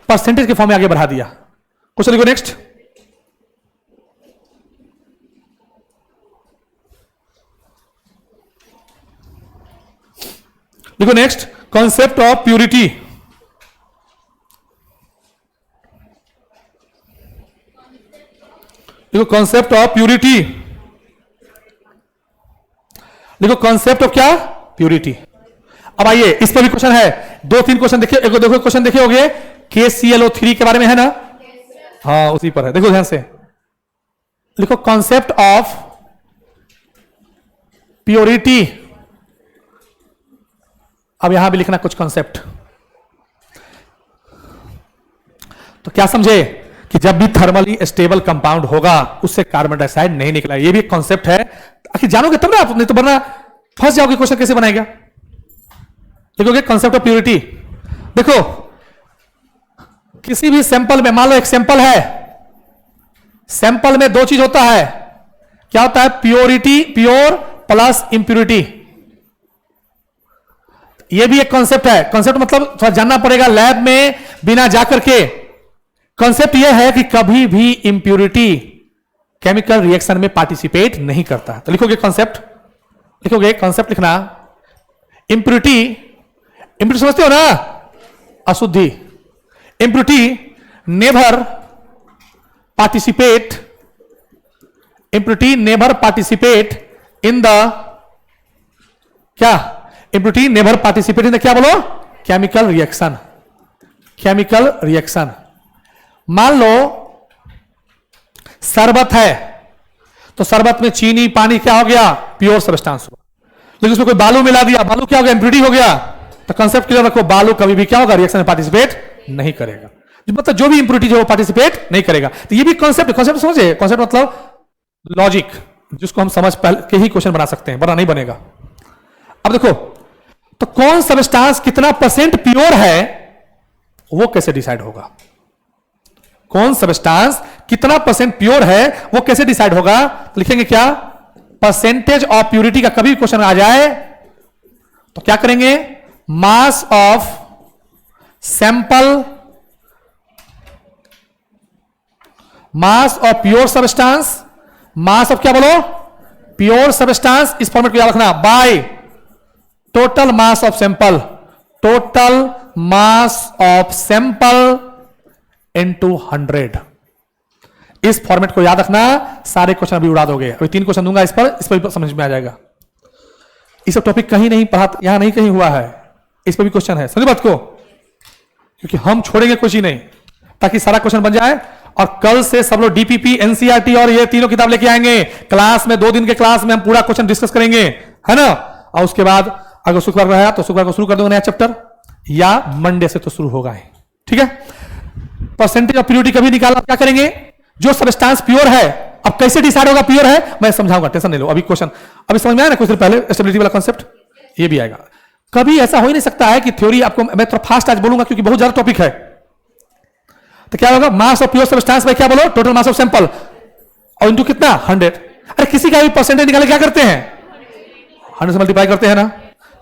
परसेंटेज के फॉर्म में आगे बढ़ा दिया। क्वेश्चन लिखो नेक्स्ट। देखो नेक्स्ट, कॉन्सेप्ट ऑफ प्यूरिटी। देखो कॉन्सेप्ट ऑफ प्यूरिटी, देखो कॉन्सेप्ट ऑफ क्या? प्यूरिटी। अब आइए, इस पर भी क्वेश्चन है, 2-3 क्वेश्चन देखिए। देखो क्वेश्चन देखे होगे, KClO3 के बारे में है ना? हाँ उसी पर है, देखो ध्यान से लिखो। Concept of purity. अब यहां भी लिखना कुछ कॉन्सेप्ट। तो क्या समझे कि जब भी थर्मली स्टेबल कंपाउंड होगा उससे कार्बन डाइऑक्साइड नहीं निकला। ये भी एक कॉन्सेप्ट है, आखिर जानोगे तब ना आप, नहीं तो वरना फंस जाओगे। क्वेश्चन कैसे बनाएगा? देखोगे कॉन्सेप्ट ऑफ प्योरिटी। देखो किसी भी सैंपल में, मान लो एक सैंपल है, सैंपल में 2 चीज होता है। क्या होता है? Purity, pure plus impurity. यह भी एक कॉन्सेप्ट है। कॉन्सेप्ट मतलब थोड़ा जानना पड़ेगा लैब में बिना जाकर के। कॉन्सेप्ट यह है कि कभी भी इंप्योरिटी केमिकल रिएक्शन में पार्टिसिपेट नहीं करता। तो लिखोगे कॉन्सेप्ट, लिखोगे कॉन्सेप्ट लिखना। इंप्योरिटी, इंप्योरिटी समझते हो ना? अशुद्धि। Impurity never participate, impurity never participate in the क्या? Impurity never participate in the क्या बोलो? Chemical reaction. Chemical reaction. मान लो शरबत है, तो शरबत में चीनी पानी क्या हो गया? प्योर सब्सटेंस हुआ। लेकिन उसमें कोई बालू मिला दिया, बालू क्या हो गया? इंप्योरिटी हो गया। तो कंसेप्ट क्लियर रखो, बालू कभी भी क्या होगा? रिएक्शन में पार्टिसिपेट नहीं करेगा। मतलब जो भी इंप्योरिटी जो पार्टिसिपेट नहीं करेगा। तो ये भी कॉन्सेप्ट, कॉन्सेप्ट समझे? कॉन्सेप्ट मतलब लॉजिक, जिसको हम समझ पहले के ही क्वेश्चन बना सकते हैं, वरना नहीं बनेगा। अब देखो, तो कौन सब्सटेंस कितना % प्योर है वो कैसे डिसाइड होगा? कौन सब्सटेंस कितना % प्योर है वो कैसे डिसाइड होगा? तो लिखेंगे क्या? परसेंटेज ऑफ प्यूरिटी का कभी क्वेश्चन आ जाए तो क्या करेंगे? Mass of sample, mass of pure substance, mass of क्या बोलो? Pure substance. इस फॉर्मेट को याद रखना, by total mass of sample, total mass of sample into 100। इस फॉर्मेट को याद रखना, सारे क्वेश्चन अभी उड़ा दोगे। अभी 3 क्वेश्चन दूंगा इस पर भी समझ में आ जाएगा। इस टॉपिक कहीं नहीं पढ़ा, यहां नहीं कहीं हुआ है, इस पर भी क्वेश्चन है, समझ बात को। क्योंकि हम छोड़ेंगे कुछ ही नहीं, ताकि सारा क्वेश्चन बन जाए। और कल से सब लोग डीपीपी, एनसीईआरटी और ये तीनों किताब लेके आएंगे क्लास में। 2 दिन के क्लास में हम पूरा क्वेश्चन डिस्कस करेंगे, है ना? और उसके बाद अगर शुक्रवार रहा तो शुक्रवार को शुरू कर दूंगा नया चैप्टर, या मंडे से तो शुरू होगा ही, ठीक है? परसेंटेज ऑफ प्योरिटी कभी निकालना, क्या करेंगे? जो सब्सटेंस प्योर है, अब कैसे डिसाइड होगा प्योर है मैं समझाऊंगा, टेंशन नहीं लो। अभी क्वेश्चन अभी समझ में आया ना? कुछ देर पहले स्टेबिलिटी वाला कॉन्सेप्ट ये भी आएगा। कभी ऐसा हो ही नहीं सकता है कि थ्योरी आपको, मैं थोड़ा फास्ट आज बोलूंगा क्योंकि बहुत ज्यादा टॉपिक है। तो क्या होगा, mass of pure substance by क्या बोलो, टोटल मास ऑफ सैंपल, और इनटू कितना 100। अरे किसी का भी परसेंटेज निकाले क्या करते हैं, 100 से मल्टीप्लाई करते हैं ना।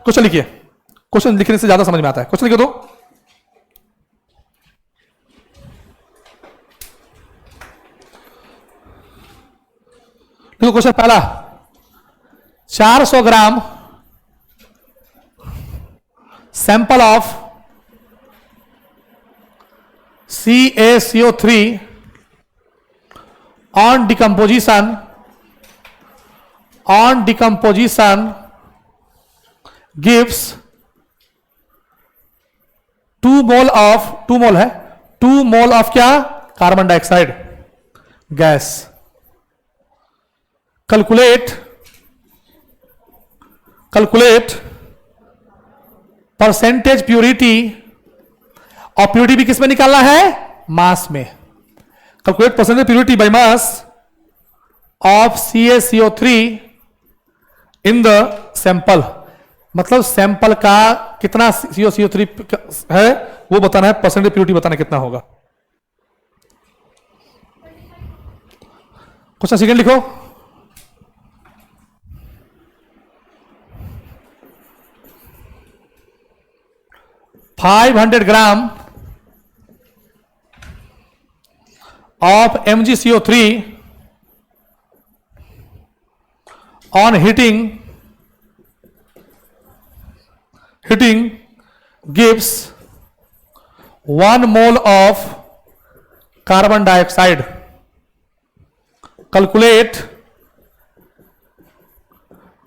क्वेश्चन लिखिए, क्वेश्चन लिखने से ज्यादा समझ में आता है। क्वेश्चन लिखिए तो देखो क्वेश्चन पहला, 400 gram sample of CaCO3 on decomposition gives 2 mole of क्या, carbon dioxide gas. Calculate percentage purity, और प्योरिटी भी किसमें निकालना है, मास में। Calculate percentage purity by mass of CaCO3 in the sample, मतलब सैंपल का कितना CO3 है वो बताना है, परसेंटेज प्योरिटी बताना कितना होगा। क्वेश्चन सेकंड लिखो, $500 ग्राम of MgCO3 on heating gives 1 mole of carbon dioxide. Calculate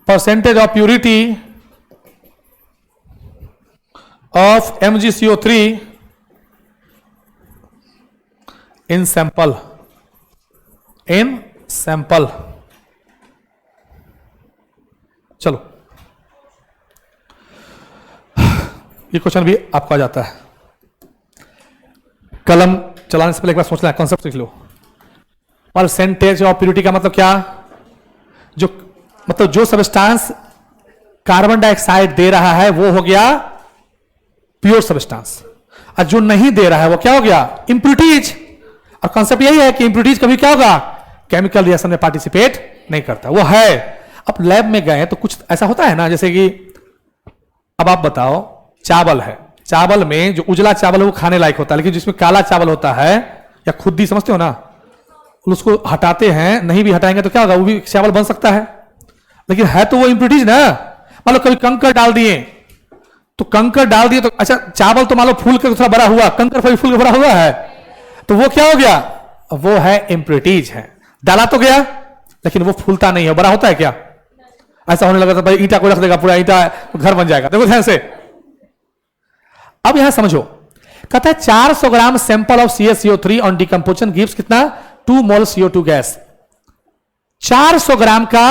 percentage of purity of MgCO3 in sample. चलो ये क्वेश्चन भी आपको आ जाता है। कलम चलाने से पहले एक बार सोचना है, कॉन्सेप्ट लिख लो। परसेंटेज ऑफ प्योरिटी का मतलब क्या, जो सब्सटेंस कार्बन डाइऑक्साइड दे रहा है वो हो गया प्योर सब्सटेंस, और जो नहीं दे रहा है वो क्या हो गया, इंप्योरिटीज। और कॉन्सेप्ट यही है कि इंप्योरिटीज कभी क्या होगा, केमिकल रिएक्शन में पार्टिसिपेट नहीं करता, वो है। अब लैब में गए तो कुछ ऐसा होता है ना, जैसे कि अब आप बताओ, चावल है, चावल में जो उजला चावल है वो खाने लायक होता है, लेकिन जिसमें काला चावल होता है या खुद्दी समझते हो ना, उसको हटाते हैं, नहीं भी हटाएंगे तो क्या होगा, वो भी चावल बन सकता है, लेकिन है तो वो इंप्योरिटीज ना। मान लो कभी कंकर डाल दिए तो अच्छा चावल तो मान लो फूल के थोड़ा बड़ा हुआ, कंकर फूल के बड़ा हुआ है, तो वो क्या हो गया, वो है इंप्योरिटीज है। डाला तो गया लेकिन वो फूलता नहीं है, बड़ा होता है क्या, ऐसा होने लगा तो भाई ईंटा को रख देगा, पूरा ईंटा घर बन जाएगा। देखो ध्यान से, अब यहां समझो, कहता है 400 gram sample of CaCO3 on decomposition gives कितना, 2 मोल CO2 गैस। 400 ग्राम का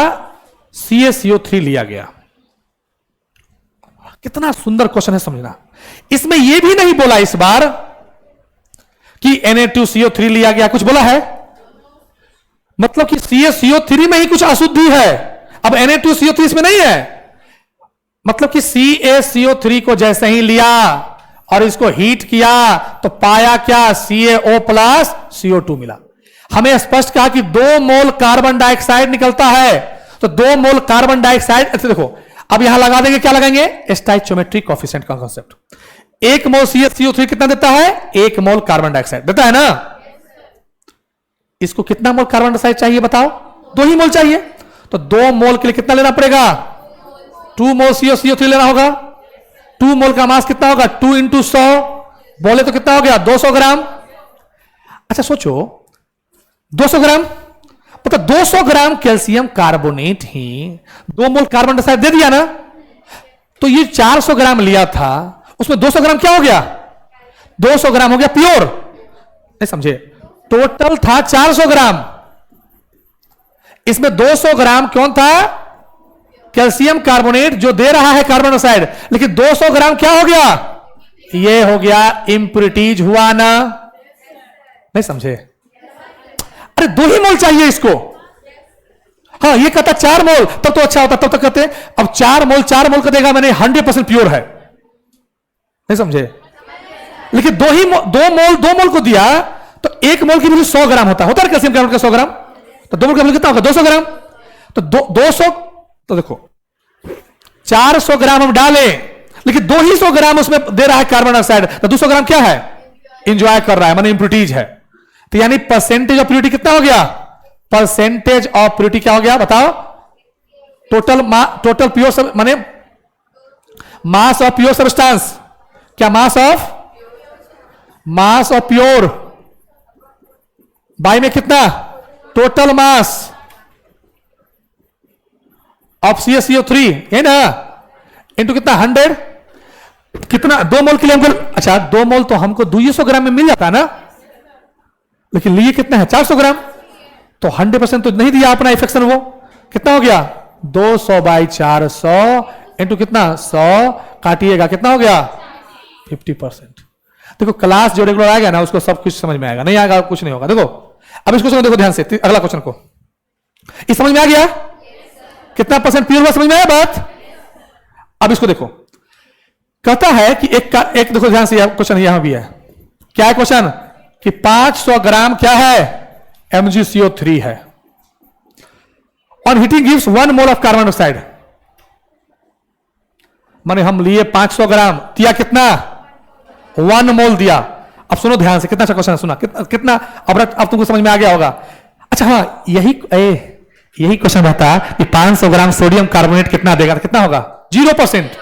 CaCO3 लिया गया। कितना सुंदर क्वेश्चन है, समझना। इसमें यह भी नहीं बोला इस बार कि Na2CO3 लिया गया, कुछ बोला है, मतलब कि CaCO3 में ही कुछ अशुद्धि है। अब Na2CO3 इसमें नहीं है, मतलब कि CaCO3 को जैसे ही लिया और इसको हीट किया तो पाया क्या, CaO प्लस CO2 मिला। हमें स्पष्ट कहा कि 2 मोल कार्बन डाइऑक्साइड निकलता है, तो 2 मोल कार्बन डाइऑक्साइड, अच्छा देखो अब यहां लगा देंगे, क्या लगाएंगे, स्टोइचियोमेट्रिक कोएफिशिएंट का कांसेप्ट। 1 मोल CaCO3 कितना देता है, 1 मोल कार्बन डाइऑक्साइड देता है ना। इसको कितना मोल कार्बन डाइऑक्साइड चाहिए बताओ, 2 ही मोल चाहिए, तो 2 मोल के लिए कितना लेना पड़ेगा, 2 मोल CO3 लेना होगा। 2 मोल का मास कितना होगा, 2 इंटू 100 बोले तो कितना हो गया, 200 ग्राम। अच्छा सोचो 200 ग्राम, मतलब 200 ग्राम कैल्शियम कार्बोनेट ही 2 मोल कार्बन डाइऑक्साइड दे दिया ना। तो ये 400 ग्राम लिया था, उसमें 200 ग्राम क्या हो गया, 200 ग्राम हो गया प्योर, नहीं समझे, टोटल था 400 ग्राम, इसमें 200 ग्राम कौन था, कैल्शियम कार्बोनेट जो दे रहा है कार्बन डाइऑक्साइड, लेकिन 200 ग्राम क्या हो गया, ये हो गया इंप्योरिटीज हुआ ना, नहीं समझे। अरे 2 ही मोल चाहिए इसको, हाँ ये कहता 4 मोल, तब तो अच्छा होता, तब तक कहते अब 4 मोल का देगा मैंने 100% प्योर है, नहीं समझे। लेकिन 2 मोल को दिया तो 1 मोल की वैल्यू 100 ग्राम होता है कैल्शियम कार्बोनेट का 100 ग्राम। तो 2 मोल का वैल्यू कितना होगा 200 ग्राम। तो 200, तो देखो 400 ग्राम हम डालें, लेकिन 2 ही 100 ग्राम उसमें दे रहा है कार्बन डाइऑक्साइड, तो 200 ग्राम क्या है, इंजॉय कर रहा है, माने इंप्योरिटीज है। तो यानी परसेंटेज ऑफ प्योरिटी कितना हो गया, परसेंटेज ऑफ प्योरिटी क्या हो गया बताओ, टोटल प्योर माने मास ऑफ प्योर सब्सटेंस, क्या मास ऑफ प्योर बाई में कितना, टोटल मास ऑफ CaCO3 है ना, इंटू कितना 100, कितना 2 मोल के लिए हमको, अच्छा 2 मोल तो हमको 200 ग्राम में मिल जाता है ना, लेकिन लिए कितना है 400 ग्राम, तो 100% तो नहीं दिया अपना इफेक्शन, वो कितना हो गया 200 बाई 400 इंटू कितना 100, काटिएगा कितना हो गया 50%। देखो क्लास जो रेगुलर आएगा ना उसको सब कुछ समझ में आएगा, नहीं आएगा कुछ नहीं होगा। देखो अब इसको देखो ध्यान से, अगला क्वेश्चन को, इस समझ में आ गया कितना परसेंट प्योर हुआ, समझ में आया बात। अब इसको देखो, कहता है कि एक देखो ध्यान से क्वेश्चन यहां भी है, क्या है क्वेश्चन कि 500 ग्राम क्या है MgCO3 है, on heating gives 1 mole of carbon dioxide, माने हम लिए 500 ग्राम, दिया कितना 1 मोल दिया। अब सुनो ध्यान से, कितना अच्छा क्वेश्चन सुना, कितना अब तुमको समझ में आ गया होगा। अच्छा हाँ, यही क्वेश्चन रहता है कि 500 ग्राम सोडियम कार्बोनेट कितना देगा, तो कितना होगा 0%।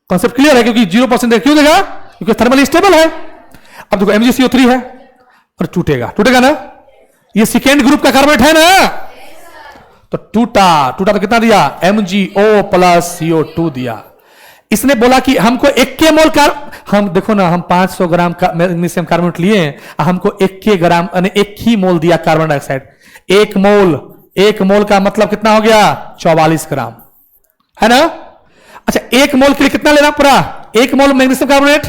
कॉन्सेप्ट क्लियर है, क्योंकि 0% क्यों देगा, क्योंकि थर्मली स्टेबल है। अब देखो MgCO3 है और टूटेगा ना, ये सेकेंड ग्रुप का कार्बोनेट है ना, तो टूटा तो कितना दिया MgO प्लस CO2 दिया। इसने बोला कि हमको 1 मोल हम देखो ना, हम 500 ग्राम का मैग्नीशियम कार्बोनेट लिए, हमको 1 ग्राम यानी 1 ही मोल दिया कार्बन डाइऑक्साइड। 1 मोल का मतलब कितना हो गया 44 ग्राम, है ना। अच्छा 1 मोल के लिए कितना लेना पूरा, 1 मोल मैग्नीशियम कार्बोनेट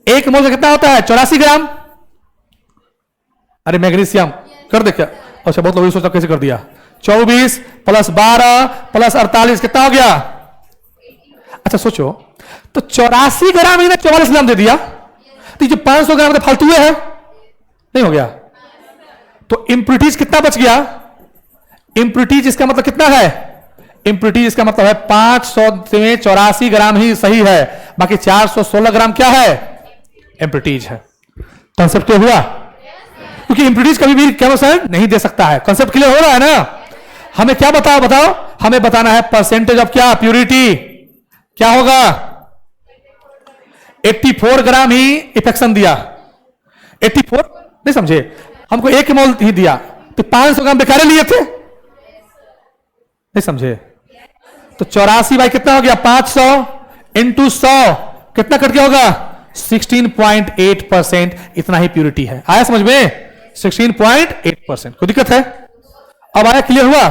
1 मोल का कितना होता है 84 ग्राम। अरे मैग्नीशियम कर दे क्या, अच्छा बहुत लोग सोचता कैसे कर दिया, 24 प्लस 12 प्लस 48 कितना हो गया। अच्छा सोचो, तो 84 ग्राम ही ना 44 ग्राम दे दिया, तो जो 500 ग्राम फालतू है नहीं हो गया। तो इंप्योरिटीज कितना बच गया, इंप्योरिटीज इसका मतलब कितना है, इंप्योरिटीज इसका मतलब है 500 में 84 ग्राम ही सही है, बाकी 416 ग्राम क्या है इंप्योरिटीज है। कॉन्सेप्ट क्लियर हुआ, क्योंकि इंप्योरिटीज कभी भी केमिकल नहीं दे सकता है। कॉन्सेप्ट क्लियर हो रहा है ना। हमें क्या बताओ हमें बताना है परसेंटेज ऑफ क्या प्योरिटी, क्या होगा 84 ग्राम ही इफेक्शन दिया, 84 नहीं समझे, हमको 1 मोल ही दिया, तो 500 ग्राम बेकार लिए थे, नहीं समझे। तो 84 बाई कितना हो गया 500 इंटू 100 कितना कट गया होगा 16.8%, इतना ही प्योरिटी है। आया समझ में 16.8%, कोई दिक्कत है। अब आया, क्लियर हुआ।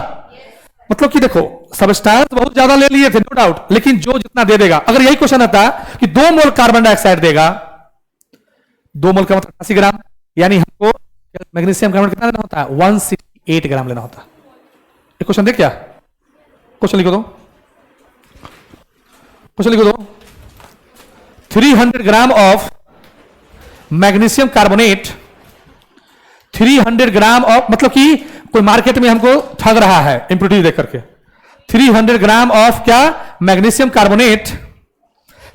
मतलब कि देखो सबस्टेंस बहुत ज्यादा ले लिए थे नो डाउट, लेकिन जो जितना दे देगा, अगर यही क्वेश्चन आता कि 2 मोल कार्बन डाइऑक्साइड देगा, 2 मोल का मतलब 80 ग्राम, यानी हमको मैग्नीशियम कार्बोनेट कितना लेना होता है 168 ग्राम लेना होता है। एक क्वेश्चन देख क्या, क्वेश्चन लिखो दो, क्वेश्चन लिखो दो। 300 gram of magnesium carbonate, 300 gram of, मतलब कि कोई मार्केट में हमको ठग रहा है इंप्योरिटी देख करके। 300 ग्राम ऑफ क्या magnesium carbonate,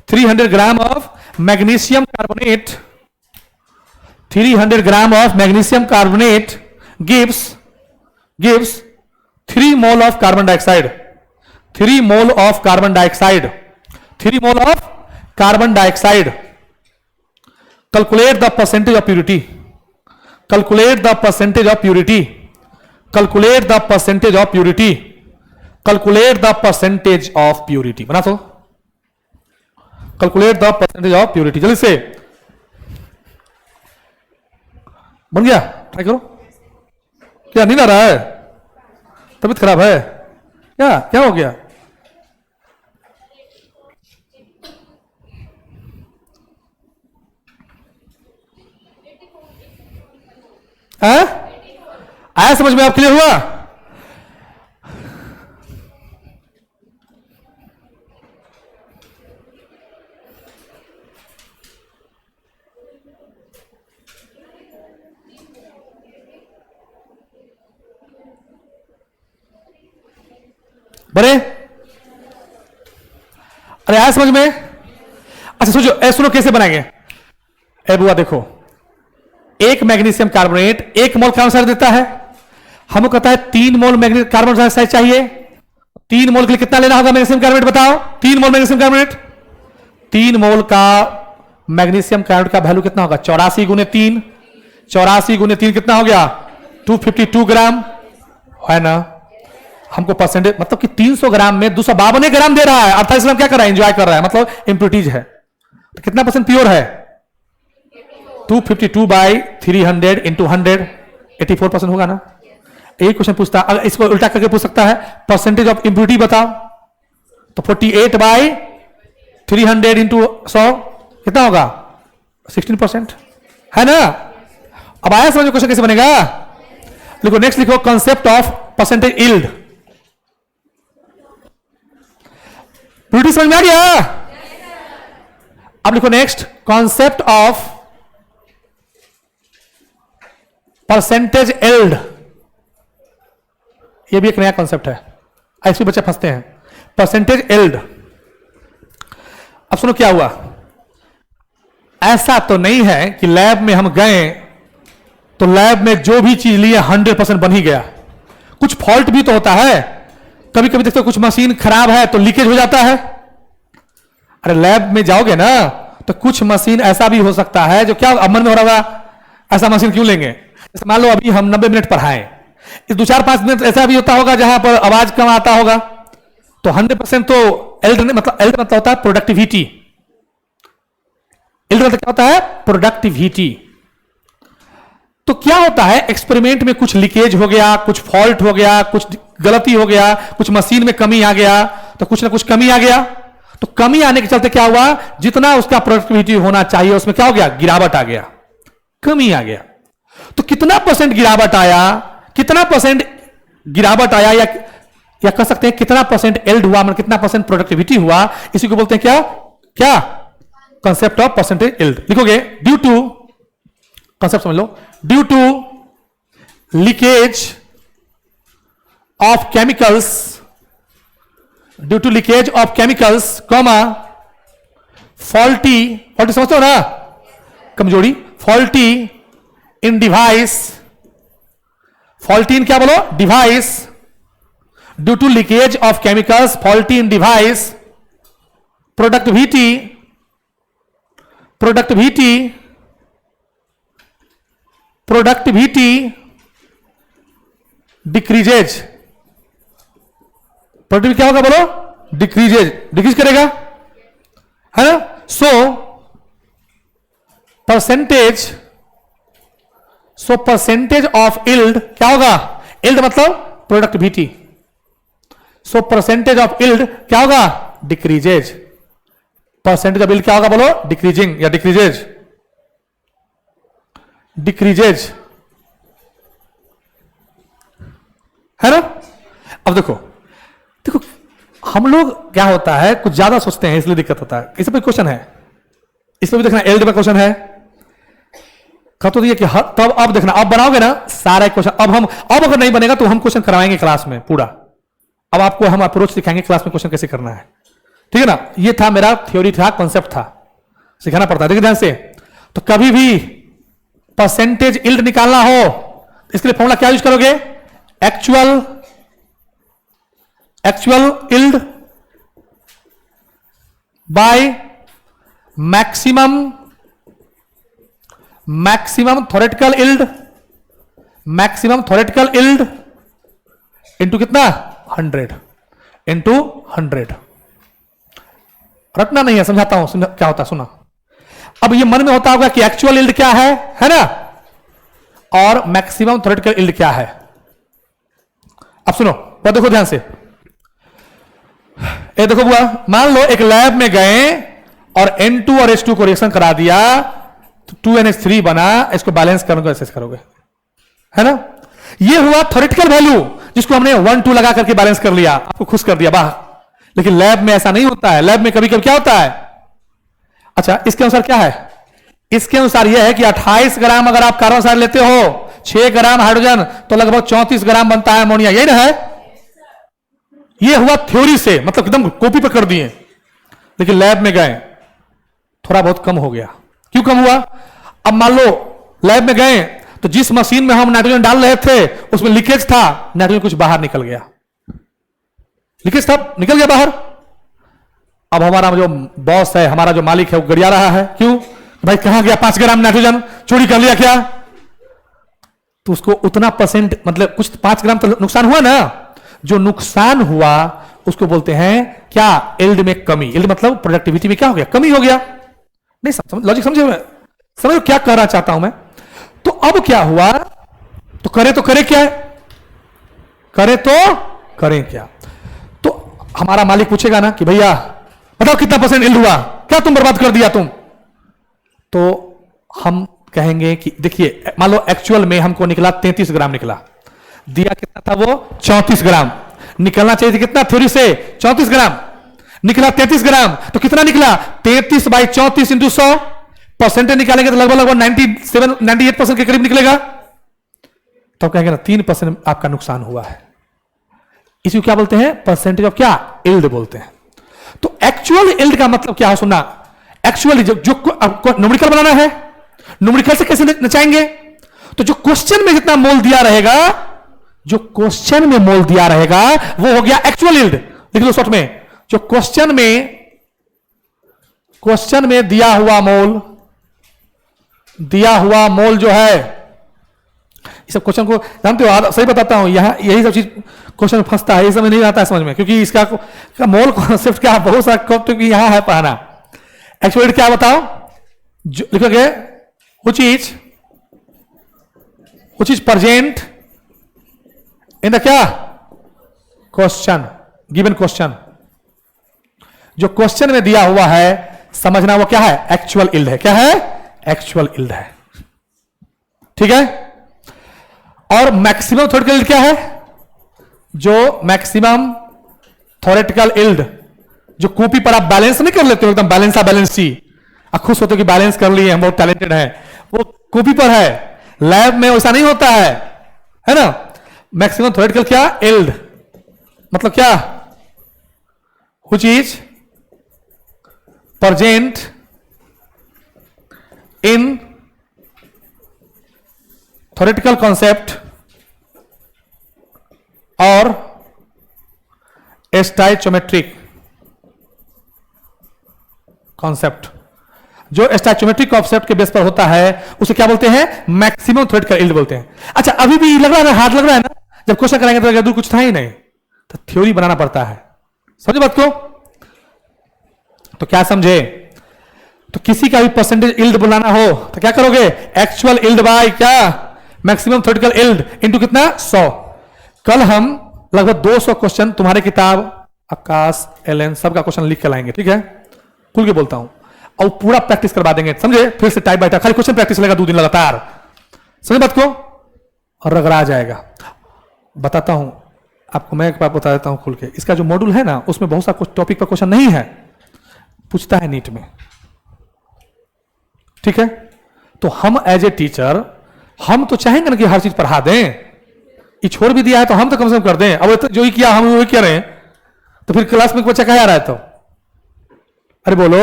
300 gram of magnesium carbonate, 300 gram of magnesium carbonate gives 3 mole of carbon dioxide, 3 mole of carbon dioxide, 3 mole of carbon dioxide. Calculate the percentage of purity, calculate the percentage of purity, calculate the percentage of purity, calculate the percentage of purity. बना तो calculate the percentage of purity, जल्दी से बन गया, try करो। क्या नींद आ रहा है, तबीयत खराब है क्या, क्या हो गया। आया समझ में, आप क्लियर हुआ। बने? अरे आया समझ में? अच्छा सोचो, सुनो कैसे बनाएंगे। ए बुआ देखो, एक magnesium carbonate 1 mole carbon dioxide देता है, हमको कहता है 3 मोल मैग्नीशियम कार्बन डाइऑक्साइड चाहिए। 3 मोल के लिए कितना लेना होगा मैग्नीशियम कार्बोनेट बताओ? 3 मोल मैग्नीशियम कार्बोनेट, 3 मोल का मैग्नीशियम कार्बोनेट का वैल्यू कितना होगा? 84 गुने 3, 84 गुने 3 कितना हो गया? 252 ग्राम, है ना? हमको परसेंटेज मतलब कि 300 ग्राम में 252 ग्राम दे रहा है, 28 ग्राम क्या कर रहा है? एंजॉय कर रहा है, मतलब इंप्योरिटीज है। तो कितना परसेंट प्योर है? 252 बाई 300 इंटू 100, 84% होगा ना? एक क्वेश्चन पूछता है, अगर इसको उल्टा करके पूछ सकता है परसेंटेज ऑफ इंप्योरिटी बताओ, तो 48 बाई 300 इंटू 100 कितना होगा? 16%, है ना? अब आया समझ में क्वेश्चन कैसे बनेगा? लिखो नेक्स्ट, लिखो concept of percentage yield. Purity समझ में आ गया? अब लिखो next, concept of percentage yield. ये भी एक नया कॉन्सेप्ट है, ऐसे बच्चे फंसते हैं। परसेंटेज यील्ड, अब सुनो क्या हुआ। ऐसा तो नहीं है कि लैब में हम गए तो लैब में जो भी चीज लिए 100% बन ही गया। कुछ फॉल्ट भी तो होता है, कभी कभी देखते हो कुछ मशीन खराब है तो लीकेज हो जाता है। अरे लैब में जाओगे ना तो कुछ मशीन ऐसा भी हो सकता है जो क्या अब मन में हो रहा होगा, ऐसा मशीन क्यों लेंगे? जैसे मान लो अभी हम 90 मिनट पढ़ाएं, इस 2-4-5 मिनट ऐसा भी होता होगा जहां पर आवाज कम आता होगा, तो 100% तो एल्ड मतलब होता है प्रोडक्टिविटी। एल्ड मतलब क्या होता है? प्रोडक्टिविटी। तो क्या होता है, एक्सपेरिमेंट में कुछ लीकेज हो गया, कुछ फॉल्ट हो गया, कुछ गलती हो गया, कुछ मशीन में कमी आ गया, तो कुछ ना कुछ कमी आ गया। तो कमी आने के चलते क्या हुआ, जितना उसका प्रोडक्टिविटी होना चाहिए उसमें क्या हो गया? गिरावट आ गया, कमी आ गया। तो कितना परसेंट गिरावट आया, कितना परसेंट गिरावट आया, या कह सकते हैं कितना परसेंट एल्ड हुआ, मतलब कितना परसेंट प्रोडक्टिविटी हुआ, इसी को बोलते हैं क्या? क्या? Concept of percentage yield. लिखोगे ड्यू टू, कंसेप्ट समझ लो, due to leakage of chemicals, due to leakage of chemicals comma faulty, faulty समझते हो ना? कमजोरी, faulty in device, faulty in क्या बोलो? Device, due to leakage of chemicals faulty in device, productivity, productivity, productivity decreases. Productivity क्या होगा बोलो? Decreases, decrease करेगा, है ना? सो परसेंटेज ऑफ यील्ड क्या होगा? यील्ड मतलब productivity. So percentage of yield क्या होगा? डिक्रीजेज। परसेंटेज ऑफ यील्ड क्या होगा बोलो? डिक्रीजिंग या डिक्रीजेज, डिक्रीजेज, है ना? अब देखो देखो हम लोग क्या होता है, कुछ ज्यादा सोचते हैं इसलिए दिक्कत होता है। इस पर क्वेश्चन है, इस पर भी देखना, एल्ड में क्वेश्चन है। कहा तो ये कि तब अब देखना, अब बनाओगे ना सारा क्वेश्चन। अब अगर नहीं बनेगा तो हम क्वेश्चन करवाएंगे क्लास में पूरा। अब आपको हम अप्रोच सिखाएंगे क्लास में क्वेश्चन कैसे करना है, ठीक है ना? ये था मेरा थ्योरी था, कॉन्सेप्ट था, सिखाना पड़ता है। देखिए ध्यान से, तो कभी भी परसेंटेज यील्ड निकालना हो इसके लिए फॉर्मूला क्या यूज करोगे? Actual yield by maximum theoretical yield, maximum theoretical yield into कितना? 100 इंटू 100। रटना नहीं है, समझाता हूं क्या होता है, सुना। अब ये मन में होता होगा कि एक्चुअल यील्ड क्या है ना? और मैक्सिमम थ्योरेटिकल यील्ड क्या है? अब सुनो, वो देखो ध्यान से, ये देखो बुआ, मान लो एक लैब में गए और N2 और H2 को रिएक्शन करा दिया तो 2NH3 बना, इसको बैलेंस करोगे, ऐसे करोगे, है ना? ये हुआ थ्योरेटिकल वैल्यू जिसको हमने 1-2 लगा करके बैलेंस कर लिया, आपको खुश कर दिया, वाह। लेकिन लैब में ऐसा नहीं होता है। लैब में कभी कभी क्या होता है? अच्छा, इसके अनुसार क्या है? इसके अनुसार यह है कि 28 ग्राम अगर आप कार्बन डाइऑक्साइड लेते हो, 6 ग्राम हाइड्रोजन, तो लगभग 34 ग्राम बनता है अमोनिया, यही ना है? ये हुआ थ्योरी से, मतलब एकदम कॉपी पे कर दिए, लेकिन लैब में गए थोड़ा बहुत कम हो गया। क्यों कम हुआ? अब मान लो लैब में गए तो जिस मशीन में हम नाइट्रोजन डाल रहे थे उसमें लीकेज था, नाइट्रोजन कुछ बाहर निकल गया, लीकेज था, निकल गया बाहर। अब हमारा जो बॉस है, हमारा जो मालिक है, वो गरिया रहा है। क्यों भाई, कहां गया 5 ग्राम नाइट्रोजन, चोरी कर लिया क्या? तो उसको उतना परसेंट, मतलब कुछ 5 ग्राम तो नुकसान हुआ ना। जो नुकसान हुआ उसको बोलते हैं क्या? यील्ड में कमी। यील्ड मतलब प्रोडक्टिविटी में क्या हो गया? कमी हो गया। नहीं लॉजिक समझे? समझो क्या कहना चाहता हूं मैं? तो अब क्या हुआ? तो करे क्या है? करे तो करें क्या? तो हमारा मालिक पूछेगा ना कि भैया बताओ कितना परसेंट यील्ड हुआ, क्या तुम बर्बाद कर दिया तुम? तो हम कहेंगे कि देखिए, मान लो एक्चुअल में हमको निकला 33 ग्राम निकला, दिया कितना था वो? 34 ग्राम। निकलना चाहिए था कितना थ्योरी से? 34 ग्राम। निकला 33 ग्राम, तो कितना निकला? 33 बाई 34 इंटू 100। परसेंटेज निकालेंगे तो लगभग 98% के करीब निकलेगा। तो कहेंगे ना 3% आपका नुकसान हुआ है। इसी को क्या बोलते हैं? परसेंटेज ऑफ क्या? यील्ड बोलते हैं। तो एक्चुअल यील्ड का मतलब क्या हो? सुनना, एक्चुअली जो न्यूमेरिकल बनाना है, न्यूमेरिकल से कैसे नचाएंगे? तो जो क्वेश्चन में जितना मोल दिया रहेगा, जो क्वेश्चन में मोल दिया रहेगा वो हो गया एक्चुअल यील्ड। लिख लो शॉर्ट में, जो क्वेश्चन में दिया हुआ मोल जो है, इस सब क्वेश्चन को जानते हो, सही बताता हूं, यहां यही सब चीज क्वेश्चन में फंसता है, ये समझ नहीं आता है समझ में, क्योंकि इसका मोल कॉन्सेप्ट क्या बहुत सारा टॉपिक यहां है पढ़ना। एक्चुअल क्या बताओ? लिखोगे which is present in the क्या? Question, given question. जो क्वेश्चन में दिया हुआ है समझना, वो क्या है? एक्चुअल यील्ड है। क्या है? एक्चुअल यील्ड है। ठीक है। और मैक्सिमम थ्योरेटिकल यील्ड क्या है? जो मैक्सिमम थ्योरेटिकल यील्ड, जो कॉपी पर आप बैलेंस नहीं कर लेते हो, एकदम बैलेंस सी, खुश होते हो कि बैलेंस कर लिए, हम बहुत टैलेंटेड हैं, वो कॉपी पर है। लैब में वैसा नहीं होता है ना। मैक्सिमम थ्योरेटिकल क्या? यील्ड मतलब क्या? Which is present in theoretical concept और स्टोइचियोमेट्रिक कॉन्सेप्ट। जो स्टोइचियोमेट्रिक कॉन्सेप्ट के बेस पर होता है उसे क्या बोलते हैं? मैक्सिमम थ्योरेटिकल यील्ड बोलते हैं। अच्छा, अभी भी लग रहा है ना, हार्ड लग रहा है ना? जब क्वेश्चन कराएंगे तो दूर कुछ था ही नहीं, तो थ्योरी बनाना पड़ता है। समझे बात को? तो क्या समझे? तो किसी का भी परसेंटेज यील्ड बुलाना हो तो क्या करोगे? एक्चुअल यील्ड बाय क्या? मैक्सिमम थ्योरेटिकल यील्ड इनटू कितना? 100। कल हम लगभग 200 क्वेश्चन तुम्हारे किताब आकाश एलन सबका क्वेश्चन लिख के लाएंगे। ठीक है, खुल के बोलता हूं, और पूरा प्रैक्टिस करवा देंगे। समझे? फिर से टाइप बाय टाइप, खाली क्वेश्चन प्रैक्टिस लगेगा 2 दिन लगातार। समझे बात को? और रगड़ा जाएगा। बताता हूं आपको, मैं एक बात बता देता हूं खुल के। इसका जो मॉड्यूल है ना, उसमें बहुत सा कुछ टॉपिक पर क्वेश्चन नहीं है, पूछता है नीट में। ठीक है, तो हम एज ए टीचर हम तो चाहेंगे ना कि हर चीज पढ़ा दें। ये छोड़ भी दिया है तो हम तो कम से कम कर दें। अब तो जो ही किया हम वही कह रहे हैं, तो फिर क्लास में बच्चा कहा आ रहा है? तो अरे बोलो,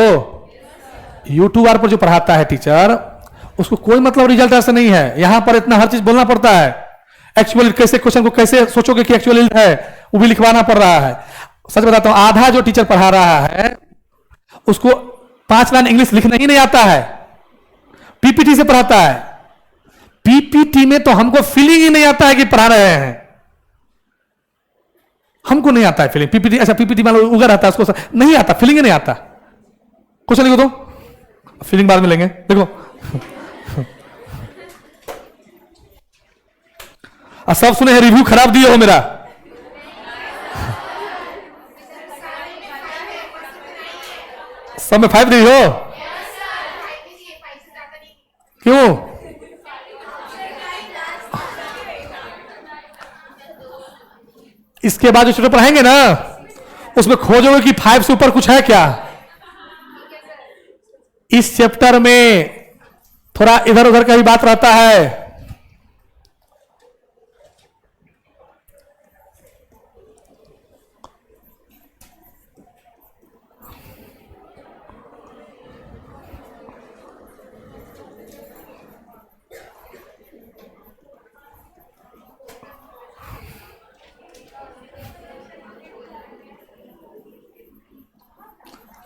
यूट्यूब पर जो पढ़ाता है टीचर, उसको कोई मतलब रिजल्ट ऐसा नहीं है। यहां पर इतना हर चीज बोलना पड़ता है। एक्चुअल कैसे क्वेश्चन को कैसे सोचोगे कि एक्चुअल यील्ड है, वो भी लिखवाना पड़ रहा है। सच बताता हूं, आधा जो टीचर पढ़ा रहा है उसको 5 लाइन इंग्लिश लिखना ही नहीं आता है, पीपीटी से पढ़ाता है। पीपीटी में तो हमको फीलिंग ही नहीं आता है कि पढ़ा रहे हैं, हमको नहीं आता है फीलिंग। पीपीटी, अच्छा पीपीटी मान लो उगा रहता है, उसको नहीं आता, फीलिंग ही नहीं आता। क्वेश्चन लिखो तो फीलिंग बाद में लेंगे। देखो सब सुने हैं रिव्यू खराब दिए हो मेरा। सब में 5 दी हो? क्यों? इसके बाद जो चैप्टर पढ़ाएंगे ना, उसमें खोजोगे कि 5 से ऊपर कुछ है क्या। इस चैप्टर में थोड़ा इधर उधर का भी बात रहता है।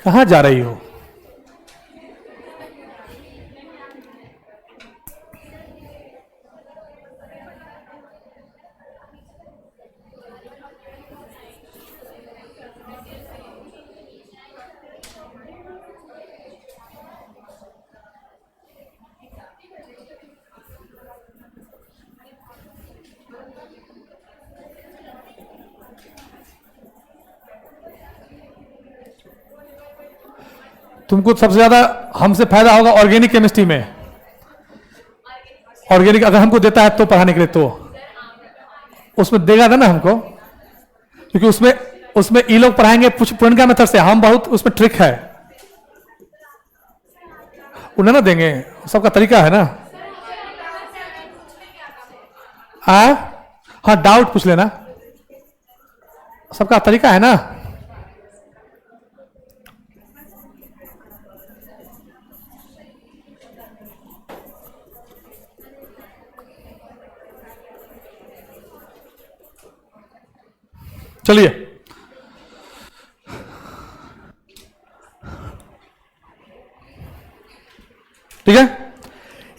कहां जा रही हो? तुमको सबसे ज्यादा हमसे फायदा होगा ऑर्गेनिक केमिस्ट्री में। ऑर्गेनिक अगर हमको देता है तो पढ़ाने के लिए, तो उसमें देगा ना हमको, क्योंकि उसमें ये लोग पढ़ाएंगे पुरनका मेथड से, हम बहुत उसमें ट्रिक है, उन्हें ना देंगे, सबका तरीका है ना। हाँ डाउट पूछ लेना, सबका तरीका है ना। चलिए ठीक है,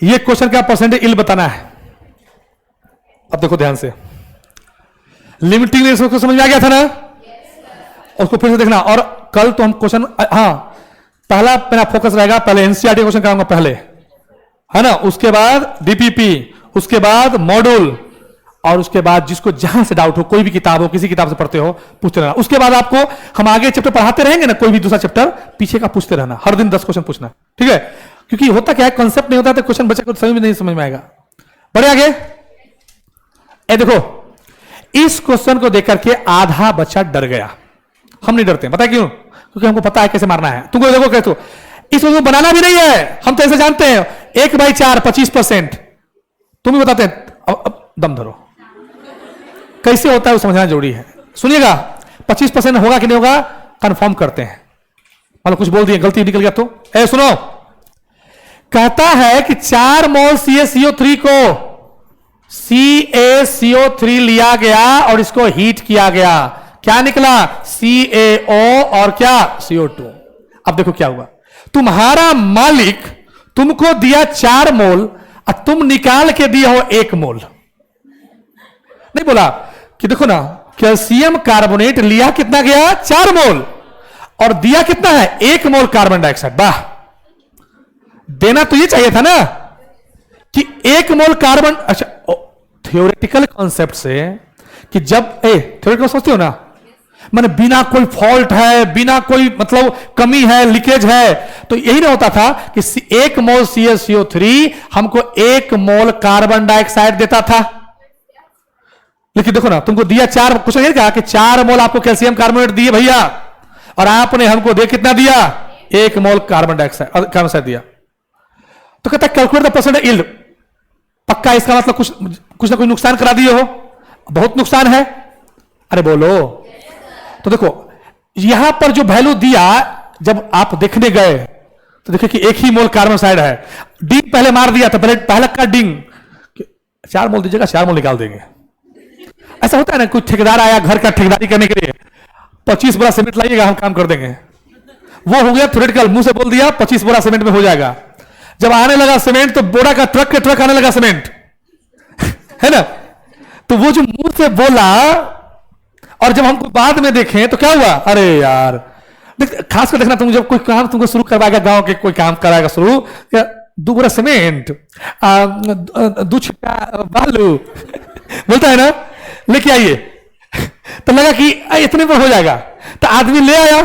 ये क्वेश्चन का परसेंटेज इल बताना है। अब देखो ध्यान से, लिमिटिंग रेशियो को समझ में आ गया था ना? उसको फिर से देखना। और कल तो हम क्वेश्चन, हाँ पहला मेरा फोकस रहेगा, पहले एनसीईआरटी क्वेश्चन कराऊंगा पहले, है ना, उसके बाद डीपीपी, उसके बाद मॉड्यूल, और उसके बाद जिसको जहां से डाउट हो, कोई भी किताब हो, किसी किताब से पढ़ते हो, पूछते रहना। उसके बाद आपको हम आगे चैप्टर पढ़ाते रहेंगे ना, कोई भी दूसरा चैप्टर पीछे का पूछते रहना, हर दिन 10 क्वेश्चन पूछना, ठीक है? क्योंकि होता क्या है, कॉन्सेप्ट नहीं होता तो क्वेश्चन बच्चे को समझ में नहीं समझ में आएगा। बढ़े आगे। ए देखो, इस क्वेश्चन को देख करके आधा बच्चा डर गया। हम नहीं डरते, पता है क्यों? क्योंकि हमको पता है कैसे मारना है। तुमको देखो कैसे, इस क्वेश्चन को बनाना भी नहीं है, हम तो ऐसे जानते हैं 1/4 25%। तुम ही बताते हैं, अब दम धरो, कैसे होता है वो समझना जरूरी है। सुनिएगा, 25% होगा कि नहीं होगा कंफर्म करते हैं। मतलब कुछ बोल दिए, गलती निकल गया तो ए सुनो, कहता है कि 4 मोल CaCO3 को CaCO3 लिया गया और इसको हीट किया गया, क्या निकला? CaO और क्या? CO2। अब देखो क्या हुआ, तुम्हारा मालिक तुमको दिया 4 मोल और तुम निकाल के दिए हो 1 मोल। नहीं बोला कि देखो ना, कैल्शियम कार्बोनेट लिया कितना गया? 4 मोल, और दिया कितना है? 1 मोल कार्बन डाइऑक्साइड। वाह, देना तो ये चाहिए था ना कि 1 मोल कार्बन। अच्छा, थ्योरेटिकल कॉन्सेप्ट से कि जब थ्योरेटिकल समझते हो ना, माने बिना कोई फॉल्ट है, बिना कोई मतलब कमी है, लीकेज है, तो यही ना होता था कि 1 मोल CaCO3 हमको 1 मोल कार्बन डाइऑक्साइड देता था। लेकिन देखो ना, तुमको दिया 4, कुछ नहीं कहा कि 4 मोल आपको कैल्शियम कार्बोनेट दिए भैया, और आपने हमको दे कितना दिया? 1 मोल कार्बन डाइऑक्साइड दिया। तो कहता है कैलकुलेट द परसेंटेज यील्ड। पक्का इसका मतलब कुछ ना कुछ नुकसान करा दिए हो, बहुत नुकसान है। अरे बोलो। तो देखो यहां पर जो वैल्यू दिया, जब आप देखने गए तो देखिए कि 1 ही मोल कार्बन डाइऑक्साइड है, डिंग पहले मार दिया था, पहले का डिंग 4 मोल दीजिएगा, 4 मोल निकाल देंगे। ऐसा होता है ना, कोई ठेकेदार आया घर का ठेकेदारी करने के लिए, 25 बोरा सीमेंट लाइएगा, हम काम कर देंगे। वो हो गया थ्योरेटिकल, मुंह से बोल दिया 25 बोरा सीमेंट में हो जाएगा। जब आने लगा सीमेंट तो बोरा का ट्रक के ट्रक आने लगा सीमेंट है ना। तो वो जो मुंह से बोला, और जब हमको बाद में देखें तो क्या हुआ? अरे यार, खास कर देखना, तुम जब कोई काम तुमको शुरू करवाएगा, गांव के कोई काम कराएगा शुरू, 2 बोरा सीमेंट, 2 छिपा बालू बोलता है ना, लेके आइए, तो लगा कि इतने पर हो जाएगा, तो आदमी ले आया।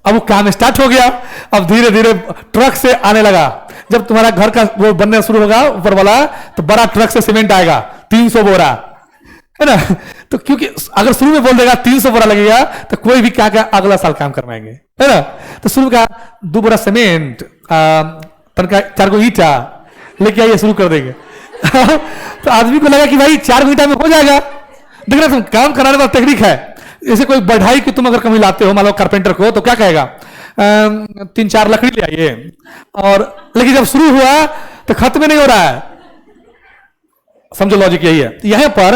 अब वो काम स्टार्ट हो गया, अब धीरे धीरे ट्रक से आने लगा। जब तुम्हारा घर का वो बनना शुरू होगा ऊपर वाला, तो बड़ा ट्रक से सीमेंट आएगा 300 बोरा, है ना। तो क्योंकि अगर शुरू में बोल देगा 300 बोरा लगेगा, तो कोई भी क्या क्या अगला साल काम करवाएंगे, है ना। तो शुरू का 2 बोरा सीमेंट, 4 गो ईटा लेके आइए, शुरू कर देंगे। तो आदमी को लगा कि भाई 4 घंटा में हो जाएगा। देखना, तुम काम कराने वाला टेक्निक है। जैसे कोई बढ़ाई की तुम अगर कमी लाते हो, मान लो कारपेंटर को, तो क्या कहेगा? 3-4 लकड़ी ले आइए, और लेकिन जब शुरू हुआ तो खत्म नहीं हो रहा है। समझो लॉजिक यही है। यहां पर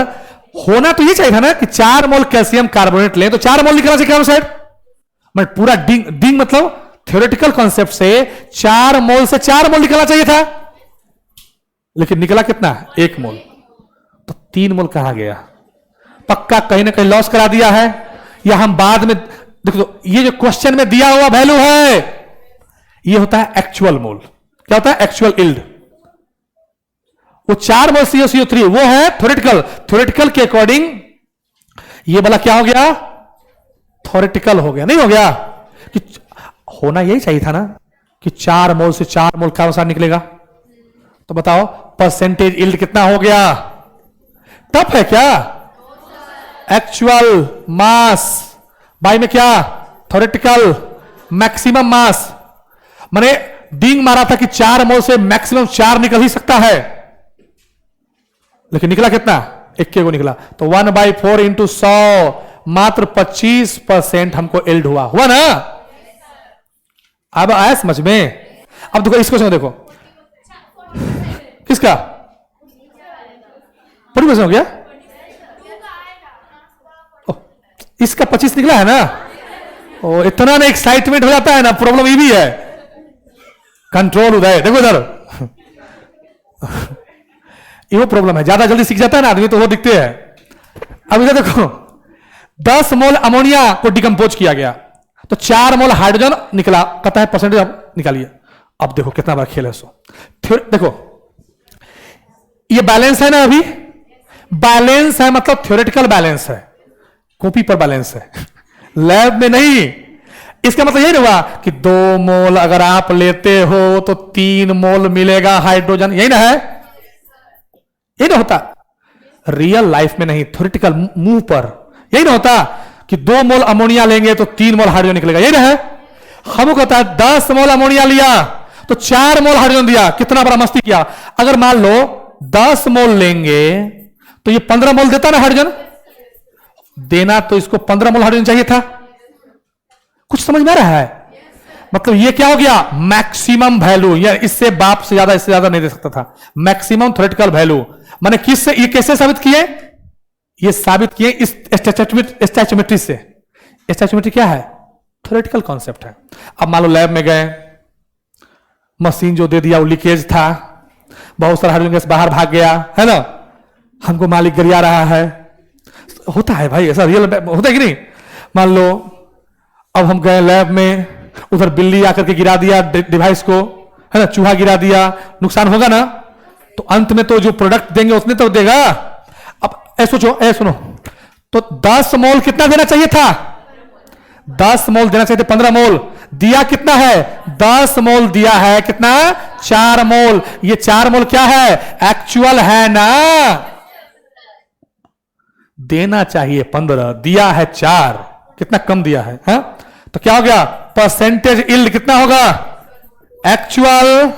होना तो ये चाहिए था ना कि 4 मोल कैल्शियम कार्बोनेट लें तो 4 मोल निकला से कार्बोनेट, मैं पूरा डिंग मतलब थ्योरेटिकल कॉन्सेप्ट से 4 मोल से 4 मोल निकलना चाहिए था, लेकिन निकला कितना? 1 मोल। तो 3 मोल कहां गया? पक्का कहीं ना कहीं लॉस करा दिया है, या हम बाद में देखो। ये जो क्वेश्चन में दिया हुआ वैल्यू है, ये होता है एक्चुअल मोल। क्या होता है? Actual yield. वो 4 मोल CO3 वो है थ्योरेटिकल। थ्योरेटिकल के अकॉर्डिंग ये वाला क्या हो गया? थ्योरेटिकल हो गया। नहीं हो गया कि होना यही चाहिए था ना कि 4 मोल से 4 मोल का अनुसार निकलेगा। तो बताओ परसेंटेज इल्ड कितना हो गया? टफ है क्या? एक्चुअल मास बाई में क्या? थ्योरेटिकल मैक्सिमम मास। मैंने डिंग मारा था कि 4 मोल से मैक्सिमम 4 निकल ही सकता है, लेकिन निकला कितना? 1 को निकला। तो 1/4 इंटू 100 मात्र 25% हमको इल्ड हुआ ना? अब आया समझ में? अब देखो इस क्वेश्चन देखो, किसका पूरी क्वेश्चन हो गया? इसका 25 निकला है ना? ओ इतना ना एक्साइटमेंट हो जाता है ना, प्रॉब्लम ये भी है। कंट्रोल उदय, देखो इधर ये प्रॉब्लम है, ज्यादा जल्दी सीख जाता है ना आदमी, तो वो दिखते हैं। अब इधर देखो 10 मोल अमोनिया को डिकम्पोज किया गया, तो 4 मोल हाइड्रोजन निकला। कहता है परसेंटेज अब निकालिए। अब देखो कितना बड़ा खेल है। देखो ये बैलेंस है ना, अभी बैलेंस है, मतलब थ्योरेटिकल बैलेंस है, कॉपी पर बैलेंस है, लैब में नहीं। इसका मतलब ये नहीं हुआ कि 2 मोल अगर आप लेते हो तो 3 मोल मिलेगा हाइड्रोजन, यही ना है? यही ना होता रियल लाइफ में? नहीं, थ्योरेटिकल मुंह पर यही ना होता कि 2 मोल अमोनिया लेंगे तो 3 मोल हाइड्रोजन निकलेगा, यही ना है? हमको कहता है 10 मोल अमोनिया लिया तो 4 मोल हाइड्रोजन दिया। कितना बड़ा मस्ती किया। अगर मान लो 10 मोल लेंगे तो ये 15 मोल देता ना हाइड्रोजन? देना तो इसको 15 मोल हाइड्रोजन चाहिए था। कुछ समझ में आ रहा है? मतलब ये क्या हो गया? मैक्सिमम वैल्यू, या इससे बाप से ज्यादा, इससे ज्यादा नहीं दे सकता था। मैक्सिमम थ्योरेटिकल वैल्यू मैंने किससे, ये कैसे साबित किए? ये साबित किए इस स्टैचोमेट्री से। स्टैचोमेट्री क्या है? थ्योरेटिकल कॉन्सेप्ट है। अब मान लो लैब में गए, मशीन जो दे दिया वो लीकेज था, बहुत सारा हाइड्रोजन गैस बाहर भाग गया, है ना? हमको मालिक गरिया रहा है। होता है भाई ऐसा, रियल होता है कि नहीं? मान लो अब हम गए लैब में, उधर बिल्ली आकर के गिरा दिया डिवाइस को, है ना? चूहा गिरा दिया, नुकसान होगा ना? तो अंत में तो जो प्रोडक्ट देंगे उसने तो देगा। अब सोचो, सुनो, तो 10 मोल कितना देना चाहिए था? 10 मोल देना चाहिए था। 15 मोल दिया कितना है? 10 मोल दिया है। कितना? 4 मोल। ये 4 मोल क्या है? एक्चुअल है ना? देना चाहिए 15, दिया है 4, कितना कम दिया है, हा? तो क्या हो गया? परसेंटेज इल्ड कितना होगा? एक्चुअल।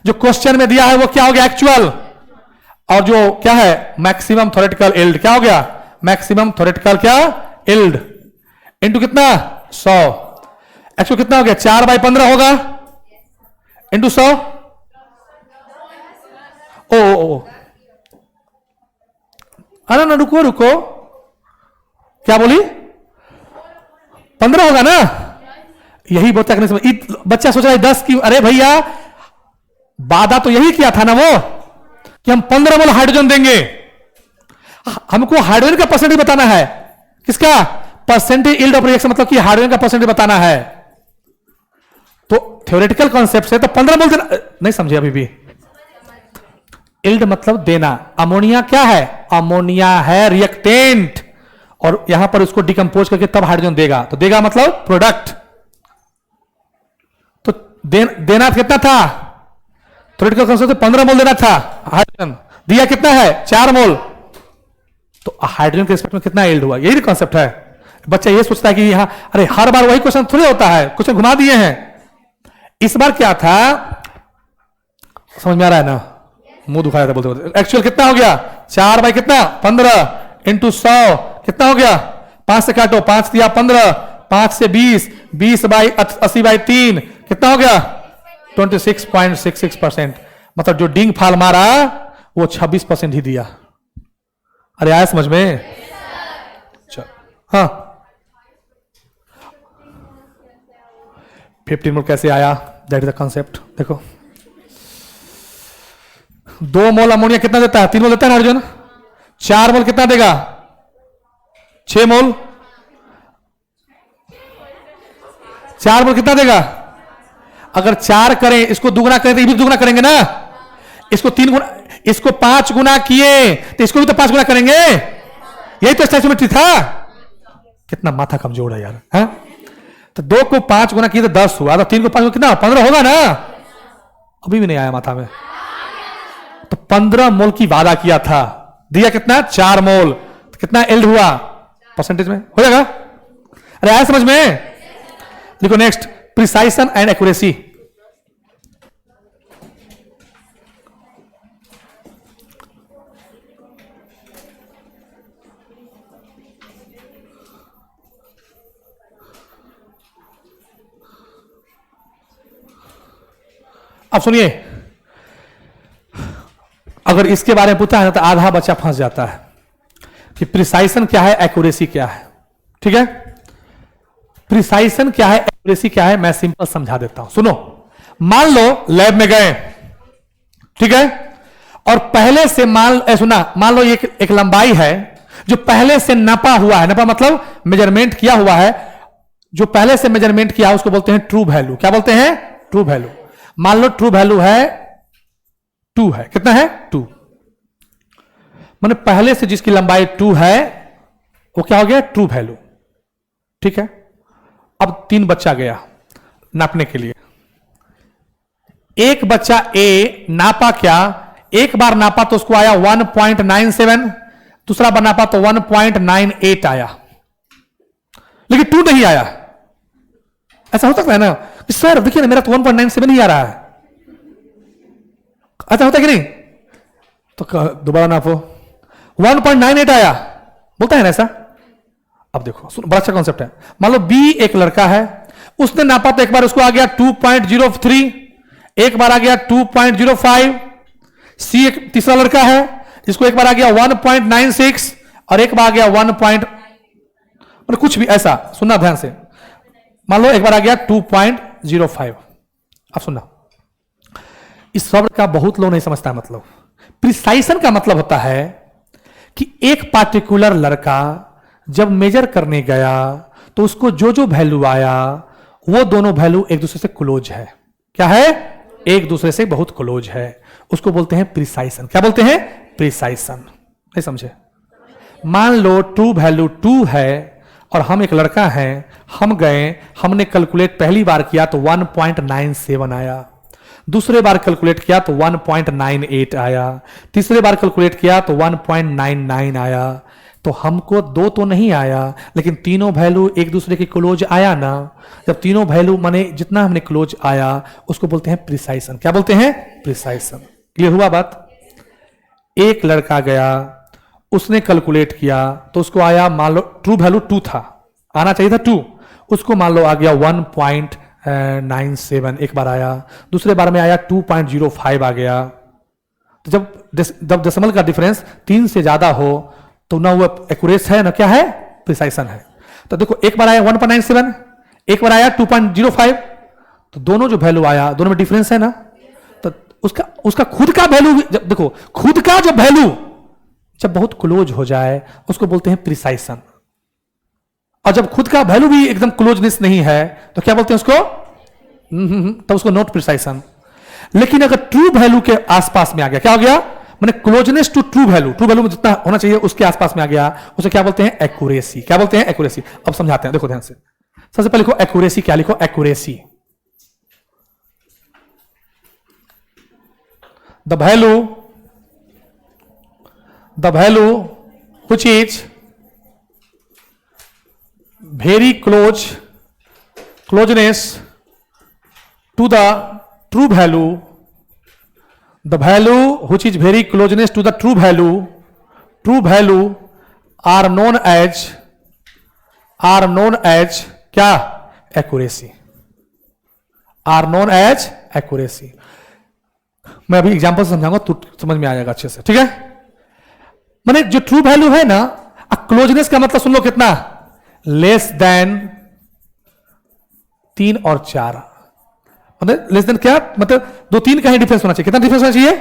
जो क्वेश्चन में दिया है वो क्या हो गया? एक्चुअल। और जो क्या है? Maximum theoretical yield. क्या हो गया? मैक्सिमम थ्योरेटिकल क्या? इल्ड इंटू कितना? 100। एक्चुअल कितना हो गया? 4/15 होगा इंटू 100। ओ अरे ना, रुको रुको, क्या बोली? 15 होगा ना? यही बच्चा करने से बच्चा सोच रहा है 10 की। अरे भैया वादा तो यही किया था ना वो, कि हम 15 मोल हाइड्रोजन देंगे। हमको हाइड्रोजन का परसेंटेज बताना है। किसका? परसेंटेज इल्ड ऑफ रिएक्शन, मतलब कि हाइड्रोजन का परसेंटेज बताना है। तो थ्योरेटिकल कॉन्सेप्ट से तो 15 मोल देना नहीं समझे अभी भी। इल्ड मतलब देना। अमोनिया क्या है? अमोनिया है रिएक्टेंट, और यहां पर उसको डिकम्पोज करके तब हाइड्रोजन देगा। तो देगा मतलब प्रोडक्ट। तो देना कितना था? थ्योरेटिकल कॉन्सेप्ट से 15 मोल देना था हाइड्रोजन, दिया कितना है? 4 मोल। तो हाइड्रोजन के रिस्पेक्ट में कितना इल्ड हुआ? यही कॉन्सेप्ट है। बच्चा ये सोचता है कि यहां, अरे हर बार वही क्वेश्चन थोड़ी होता है, क्वेश्चन घुमा दिए हैं। इस बार क्या था समझ में आ रहा है ना? मुंह दुखाया था बोलते बोलते। एक्चुअल कितना हो गया? 4 बाई कितना? 15 इंटू 100 कितना हो गया? 5 से काटो, 5 दिया 15, 5 से 20, 20/80/3 कितना हो गया? 26.66%। मतलब जो डिंग फाल मारा वो 26% ही दिया। अरे आया समझ में? चल हाँ, 15 मोल कैसे आया, दैट इज द कॉन्सेप्ट। देखो 2 मोल अमोनिया कितना देता है, 3 मोल देता है नाइट्रोजन। 4 मोल कितना देगा, 6 मोल। 4 मोल कितना देगा, अगर 4 करें, इसको दुगुना करें तो ये भी दुगुना करेंगे ना, इसको 3 गुना, इसको 5 गुना किए तो इसको भी तो 5 गुना करेंगे, यही तो स्टैचोमेट्री था। कितना माथा कमजोर है यार, है? तो 2 को 5 गुना किए तो 10 हुआ, तो 3 को 5 गुना कितना, 15 होगा ना, अभी भी नहीं आया माथा में। तो 15 मोल की वादा किया था, दिया कितना, 4 मोल, तो कितना एल्ड हुआ परसेंटेज में, हो जाएगा। अरे आया समझ में। लिखो नेक्स्ट, प्रिसाइसन एंड एक्यूरेसी। अब सुनिए, अगर इसके बारे में पूछा है ना तो आधा बच्चा फंस जाता है कि प्रिसाइसन क्या है, एक्यूरेसी क्या है। ठीक है, प्रिसाइसन क्या है, एक्यूरेसी क्या है, मैं सिंपल समझा देता हूं, सुनो। मान लो लैब में गए, ठीक है, और पहले से मान लो एक लंबाई है जो पहले से नापा हुआ है, नापा मतलब मेजरमेंट किया हुआ है, जो पहले से मेजरमेंट किया उसको बोलते हैं ट्रू वैल्यू। क्या बोलते हैं, ट्रू वैल्यू। मान लो ट्रू वैल्यू है 2 है, कितना है, 2, माने पहले से जिसकी लंबाई 2 है वो क्या हो गया, ट्रू वैल्यू। ठीक है, अब 3 बच्चा गया नापने के लिए। एक बच्चा ए नापा क्या, एक बार नापा तो उसको आया 1.97, दूसरा बार नापा तो 1.98 आया, लेकिन 2 नहीं आया। ऐसा हो सकता है ना कि सर देखिए ना मेरा तो 1.97 ही आ रहा है, ऐसा होता है कि नहीं, तो दोबारा नापो, 1.98 आया, बोलता है ना ऐसा। अब देखो बड़ा अच्छा कॉन्सेप्ट है। मान लो बी एक लड़का है, उसने नापा तो एक बार उसको आ गया 2.03, एक बार आ गया 2.05। सी एक तीसरा लड़का है, जिसको एक बार आ गया 1.96 और एक बार आ गया 1. कुछ भी ऐसा, सुनना ध्यान से। मान लो एक बार आ गया 2.05। अब सुनना, इस शब्द का बहुत लोग नहीं समझता है मतलब। प्रिसाइसन का मतलब होता है कि एक पार्टिकुलर लड़का जब मेजर करने गया तो उसको जो जो वैल्यू आया वो दोनों वैल्यू एक दूसरे से क्लोज है। क्या है, एक दूसरे से बहुत क्लोज है, उसको बोलते हैं प्रिसाइसन। क्या बोलते हैं, प्रिसाइसन। नहीं समझे। मान लो ट्रू वैल्यू 2 है और हम एक लड़का हैं, हम गए, हमने कैलकुलेट पहली बार किया तो 1.97 आया, दूसरे बार कैलकुलेट किया तो 1.98 आया, तीसरे बार कैलकुलेट किया तो 1.99 आया। तो हमको 2 तो नहीं आया, लेकिन तीनों वैल्यू एक दूसरे के क्लोज आया ना। जब तीनों वैल्यू माने जितना हमने क्लोज आया उसको बोलते हैं प्रिसाइसन। क्या बोलते हैं, प्रिसाइसन। क्लियर हुआ बात। एक लड़का गया, उसने कैलकुलेट किया तो उसको आया, मान लो ट्रू वैल्यू 2 था, आना चाहिए था 2, उसको मान लो आ गया 1.97 एक बार आया, दूसरे बार में आया 2.05 आ गया। तो जब डेसिमल का डिफरेंस 3 से ज्यादा हो तो ना वो एक्यूरेट है ना क्या है, प्रिसाइसन है। तो देखो एक बार आया 1.97, एक बार आया 2.05, तो दोनों जो वैल्यू आया दोनों में डिफरेंस है ना। तो उसका खुद का वैल्यू, जब देखो खुद का जो वैल्यू जब बहुत क्लोज हो जाए उसको बोलते हैं प्रिसाइसन। और जब खुद का वैल्यू भी एकदम क्लोजनेस नहीं है तो क्या बोलते हैं उसको, तो उसको नॉट प्रिसाइसन। लेकिन अगर ट्रू वैल्यू के आसपास में आ गया, क्या हो गया, मैंने क्लोजनेस टू ट्रू वैल्यू में जितना होना चाहिए उसके आसपास में आ गया, उसे क्या बोलते हैं, एक्यूरेसी। क्या बोलते हैं, एक्यूरेसी। अब समझाते हैं, देखो ध्यान से। सबसे पहले लिखो एक्यूरेसी। क्या लिखो, accuracy. The value which is very closeness to the true value, the value which is very closeness to the true value are known as क्या, accuracy, are known as accuracy। मैं अभी एग्जांपल से समझाऊंगा तो समझ में आ जाएगा अच्छे से। ठीक है, माने जो ट्रू वैल्यू है ना, क्लोजनेस का मतलब सुन लो कितना, लेस देन 3 और 4, मतलब लेस देन क्या, मतलब 2-3 का ही डिफरेंस होना चाहिए। कितना डिफरेंस होना चाहिए?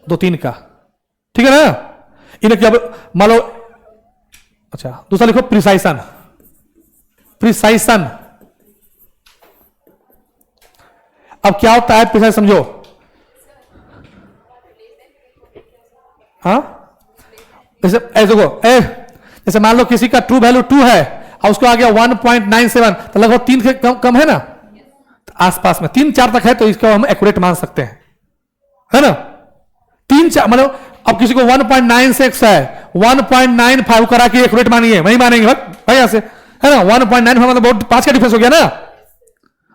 2-3 का। ठीक है ना? इन्हें क्या मान लो, अच्छा दूसरा लिखो प्रिसाइसन। प्रिसाइसन अब क्या होता है प्रिसाइसन समझो। हाँ जैसे देखो जैसे मान लो किसी का ट्रू वैल्यू 2 है और उसको आ गया 1.97, तो लगभग 3 से कम है ना, तो आसपास में 3-4 तक है तो इसको हम एक्यूरेट मान सकते हैं, है ना। 3-4 मतलब अब किसी को 1.96 है, 1.95 करा के एक्यूरेट मानिए, वही मानेंगे भाई यहां से, है ना। 1.95 मतलब बहुत 5 का डिफरेंस हो गया ना,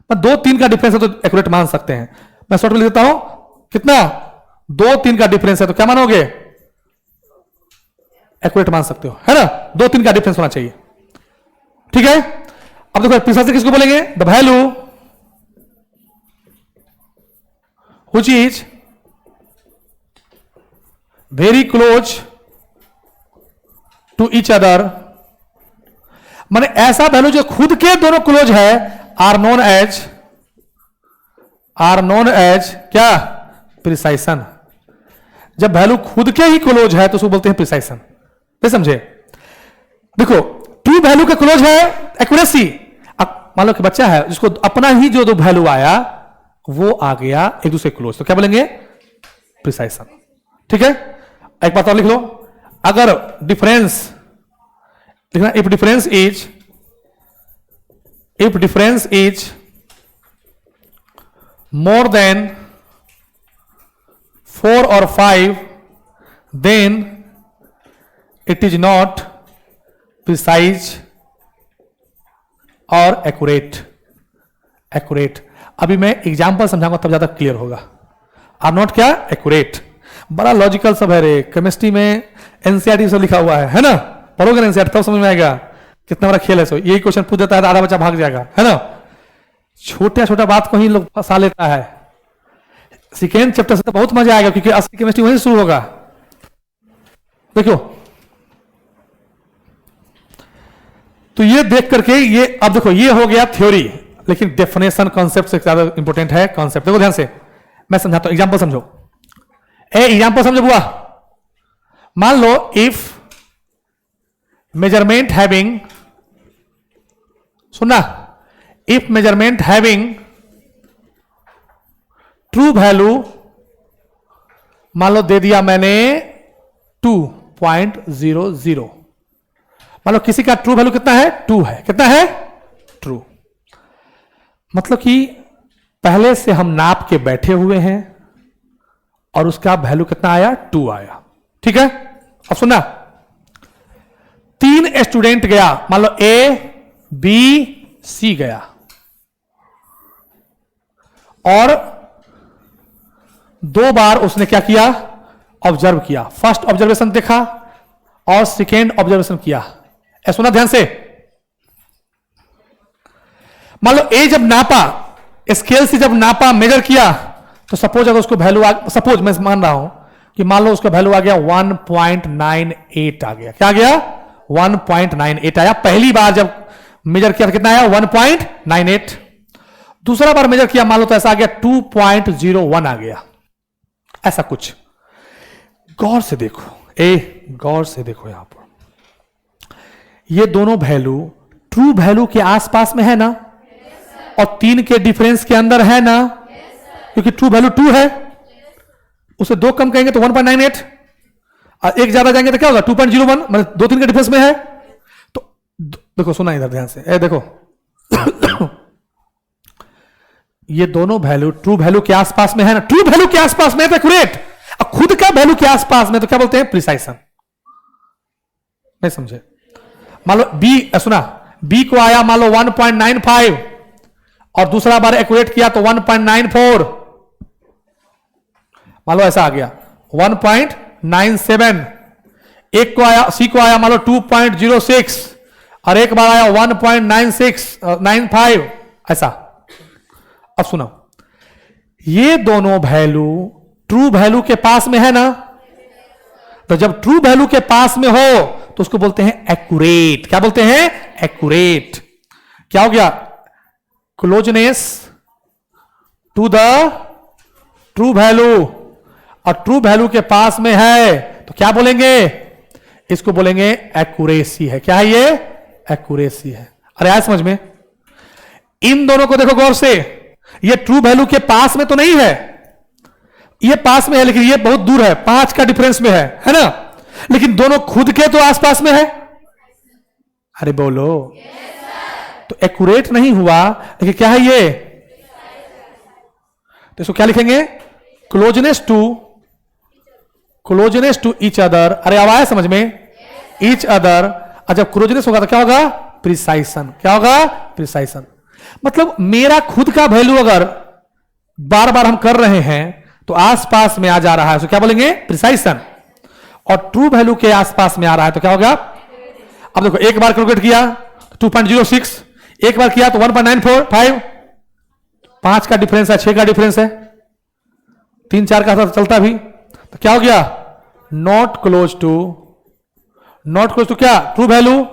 2-3 का डिफरेंस है तो एक्यूरेट मान सकते हैं। मैं शॉर्ट में लिख देता हूं, कितना 2-3 का डिफरेंस है तो क्या मानोगे? एक्यूरेट मान सकते हो, है ना। 2-3 का डिफरेंस होना चाहिए। ठीक है, अब देखो प्रिसाइसन किसको बोलेंगे? The value which is very close to each other, माने ऐसा वैल्यू जो खुद के दोनों क्लोज है, आर नोन एज क्या? प्रिसाइसन। जब वैल्यू खुद के ही क्लोज है तो उसको बोलते हैं प्रिसाइसन। समझे? देखो ट्रू वैल्यू के क्लोज है एक्यूरेसी। अब मान लो कि बच्चा है जिसको अपना ही जो वैल्यू आया वो आ गया एक दूसरे क्लोज, तो क्या बोलेंगे? प्रिसाइसन। ठीक है, एक बात और लिख लो, अगर डिफरेंस लिखना, if difference is more than 4 or 5 then it is not precise और एक्यूरेट। अभी मैं एग्जांपल समझाऊंगा तब ज्यादा क्लियर होगा। आर नॉट क्या? एक्यूरेट। बड़ा लॉजिकल सब है रे, केमिस्ट्री में एनसीईआरटी सब लिखा हुआ है ना। पढ़ोगे ना एनसीईआरटी तब समझ में आएगा कितना बड़ा खेल है। सो यही क्वेश्चन पूछ देता है तो आधा बच्चा भाग जाएगा, है ना। छोटा बात को ही लोग फंसा लेता है। सेकेंड चैप्टर से तो बहुत मजा आएगा क्योंकि असली केमिस्ट्री वहीं शुरू होगा। देखो तो ये देख करके ये, अब देखो ये हो गया थ्योरी, लेकिन डेफिनेशन कॉन्सेप्ट से ज्यादा इंपॉर्टेंट है कॉन्सेप्ट। देखो ध्यान से मैं समझाता हूं, एग्जांपल समझो। एग्जांपल समझो बुआ, मान लो इफ मेजरमेंट हैविंग, सुनना, if measurement having true value, मान लो दे दिया मैंने 2.00, मान लो किसी का ट्रू वैल्यू कितना है? 2 है। कितना है? ट्रू। मतलब कि पहले से हम नाप के बैठे हुए हैं और उसका वैल्यू कितना आया? 2 आया। ठीक है, अब सुनना, 3 स्टूडेंट गया, मान लो ए बी सी गया और 2 बार उसने क्या किया? ऑब्जर्व किया। फर्स्ट ऑब्जर्वेशन देखा और सेकेंड ऑब्जर्वेशन किया। सुना ध्यान से, मान लो ए जब नापा, स्केल से जब नापा, मेजर किया, तो सपोज अगर उसको वैल्यू सपोज मैं मान रहा हूं कि मान लो उसका वैल्यू आ गया 1.98 आ गया। क्या आ गया? 1.98 आया। पहली बार जब मेजर किया कितना आया? 1.98। दूसरा बार मेजर किया मान लो तो ऐसा आ गया 2.01 आ गया, ऐसा कुछ। गौर से देखो, गौर से देखो यहां पर, ये दोनों वैल्यू ट्रू वैल्यू के आसपास में है ना, और 3 के डिफरेंस के अंदर है ना, क्योंकि ट्रू वैल्यू 2 है, उसे 2 कम कहेंगे तो 1.98, और 1 ज्यादा जाएंगे तो क्या होगा? 2.01, मतलब 2-3 के डिफरेंस में है। तो देखो सुना इधर ध्यान से, देखो ये दोनों वैल्यू ट्रू वैल्यू के आसपास में है ना, ट्रू वैल्यू के आसपास में है तो एक्यूरेट, और खुद का वैल्यू के आसपास में तो क्या बोलते हैं? प्रिसाइसन। नहीं समझे? मान लो बी, सुना, बी को आया मान लो 1.95 और दूसरा बार एक्यूरेट किया तो 1.94, मान लो ऐसा आ गया 1.97। एक को आया, सी को आया मान लो 2.06 और एक बार आया 1.9695, ऐसा। अब सुनो, ये दोनों वैल्यू ट्रू वैल्यू के पास में है ना, तो जब ट्रू वैल्यू के पास में हो तो उसको बोलते हैं एक्यूरेट। क्या बोलते हैं? एक्यूरेट। क्या हो गया? Closeness to the true value, और ट्रू वैल्यू के पास में है तो क्या बोलेंगे, इसको बोलेंगे एक्यूरेसी है। क्या है ये, एक्यूरेसी है। अरे आया समझ में? इन दोनों को देखो गौर से, ये ट्रू वैल्यू के पास में तो नहीं है, ये पास में है लेकिन ये बहुत दूर है, 5 का डिफरेंस में है ना, लेकिन दोनों खुद के तो आसपास में है। अरे बोलो, तो एक्यूरेट नहीं हुआ लेकिन क्या है ये, तो इसको क्या लिखेंगे, क्लोजनेस टू ईच अदर। अरे अब आया समझ में, ईच अदर, और जब क्लोजनेस होगा तो क्या होगा, प्रिसाइसन। क्या होगा, प्रिसाइसन। मतलब मेरा खुद का वैल्यू अगर बार बार हम कर रहे हैं तो आसपास में आ जा रहा है तो क्या बोलेंगे, प्रिसाइसन, और ट्रू वैल्यू के आसपास में आ रहा है तो क्या होगा। अब देखो, एक बार कैलकुलेट किया तो 2.06, एक बार किया तो 1.945, 5 का डिफरेंस है, 6 का डिफरेंस है, 3 4 का चलता भी, तो क्या हो गया, नॉट क्लोज टू क्या, ट्रू वैल्यू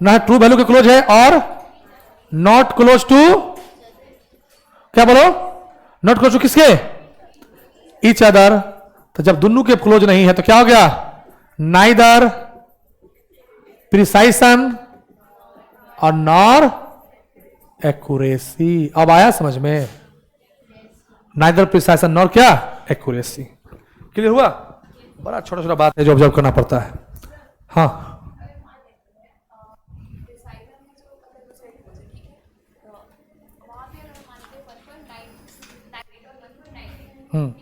ना, ट्रू वैल्यू के क्लोज है, और नॉट क्लोज टू क्या बोलो, नॉट क्लोज टू किसके, ईच अदर। तो जब दोनों के क्लोज नहीं है तो क्या हो गया, नाइदर प्रिसाइसन और नॉर एक्यूरेसी। अब आया समझ में, नाइदर प्रिसाइसन नॉर क्या, एक्यूरेसी। क्लियर हुआ? बड़ा छोटा छोटा बात है जो ऑब्जर्व करना पड़ता है। हाँ हम्म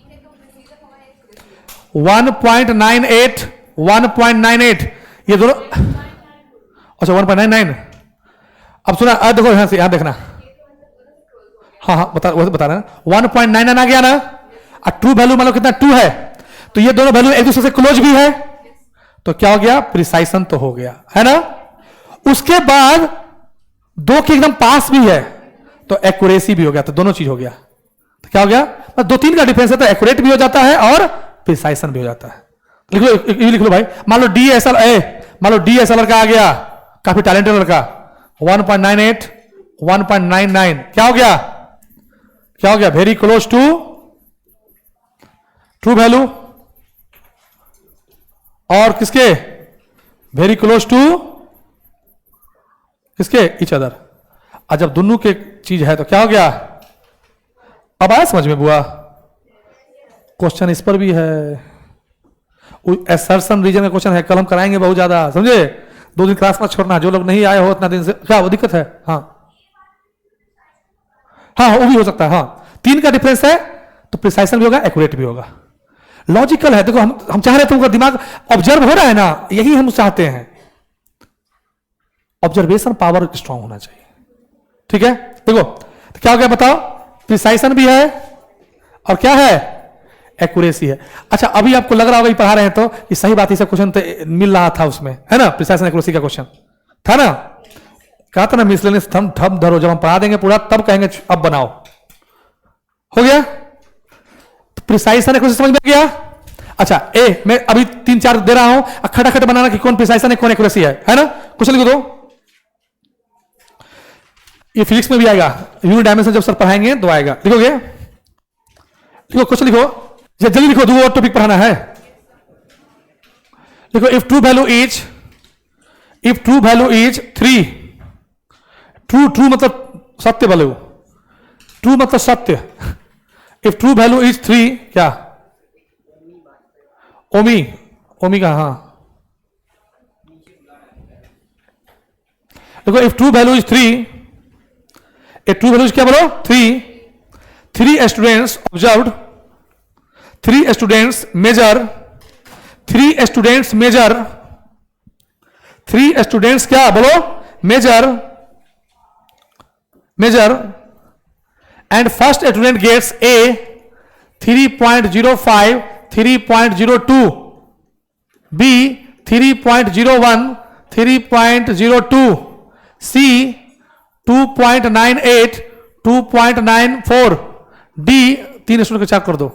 1.98 ये दोनों, अच्छा 1.99। अब सुना, देखो यहां से, यहां देखना, हाँ हाँ बता रहे हैं, 1.99 आ गया ना, और ट्रू वैल्यू मान लो कितना 2 है, तो ये दोनों वैल्यू एक दूसरे से क्लोज भी है तो क्या हो गया, प्रिसाइसन तो हो गया, है ना। उसके बाद दो के एकदम पास भी है तो एक्यूरेसी भी हो गया, तो दोनों चीज हो गया, तो क्या हो गया, 2-3 का डिफरेंस है तो एक्यूरेट भी हो जाता है और प्रिसाइसन भी हो जाता है। लिख लो, ये लिख लो भाई, मान लो DSLR का आ गया, काफी टैलेंटेड लड़का, 1.98 1.99 क्या हो गया, very close to true value, और किसके, वेरी क्लोज टू किसके, ईच अदर। और जब दोनों के चीज है तो क्या हो गया। अब आया समझ में बुआ, क्वेश्चन इस पर भी है, असर्शन रीजन का क्वेश्चन है, कल हम कराएंगे बहुत ज्यादा, समझे। 2 दिन क्लास में छोड़ना, जो लोग नहीं आए हो उतना दिन से, क्या वो दिक्कत है। हाँ हाँ वो भी हो सकता है, हाँ 3 का डिफरेंस है तो प्रिसाइसन भी होगा, एक्यूरेट भी होगा, लॉजिकल है। देखो हम चाह रहे हैं तुमका दिमाग ऑब्जर्व हो रहा है ना, यही हम चाहते हैं, ऑब्जर्वेशन पावर स्ट्रांग होना चाहिए, ठीक है। देखो तो क्या हो गया बताओ, प्रिसाइसन भी है और क्या है, एक्यूरेसी है। अच्छा अभी आपको लग रहा होगा पढ़ा रहे हैं तो ये सही बात, इसे क्वेश्चन तो मिल रहा था उसमें, है ना, प्रिसाइसन एक्यूरेसी का क्वेश्चन था ना, कहा था ना मिसलेनियस थम ठम धरो, जब हम पढ़ा देंगे पूरा तब कहेंगे अब बनाओ, हो गया। तो प्रिसाइसन एक्यूरेसी समझ में गया। अच्छा मैं अभी 3-4 दे रहा हूं, खटाखट बनाना कि कौन प्रिसाइसन है कौन एक्यूरेसी है ना। क्वेश्चन लिखो दो, ये फिजिक्स में भी आएगा, यूनिट डायमेंशन जब सर पढ़ाएंगे तो आएगा। लिखोगे, लिखो क्वेश्चन लिखो, जल्दी लिखो, 2 और टॉपिक पढ़ाना है। लिखो, if true value is 3, true मतलब सत्य वैल्यू, ट्रू मतलब सत्य, इफ ट्रू वैल्यू इज 3 क्या, ओमी का, हाँ देखो, if true value is 3, A true value क्या बोलो, 3 students observed, 3 students measure, 3 students क्या बोलो, measure and first student gets A 3.05, 3.02, B 3.01, 3.02, C 2.98, 2.94, D 3 student को चेक कर दो,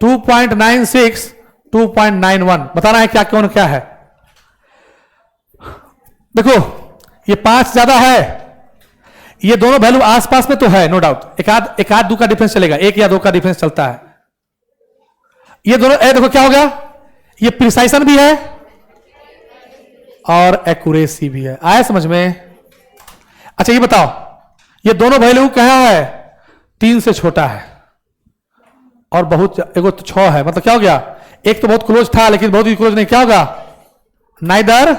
2.96, 2.91। बताना है क्या कौन क्या है। देखो ये 5 ज्यादा है, ये दोनों वैल्यू आसपास में तो है, नो डाउट, एक आध दो का डिफरेंस चलेगा, एक या दो का डिफरेंस चलता है। ये दोनों देखो क्या हो गया, ये प्रिसाइशन भी है और एक्यूरेसी भी है। आया समझ में? अच्छा ये बताओ, ये दोनों वैल्यू कहां है? 3 से छोटा है और बहुत, एगो तो 6 है, मतलब क्या हो गया, एक तो बहुत क्लोज था लेकिन बहुत ही क्लोज नहीं, क्या होगा? नाइदर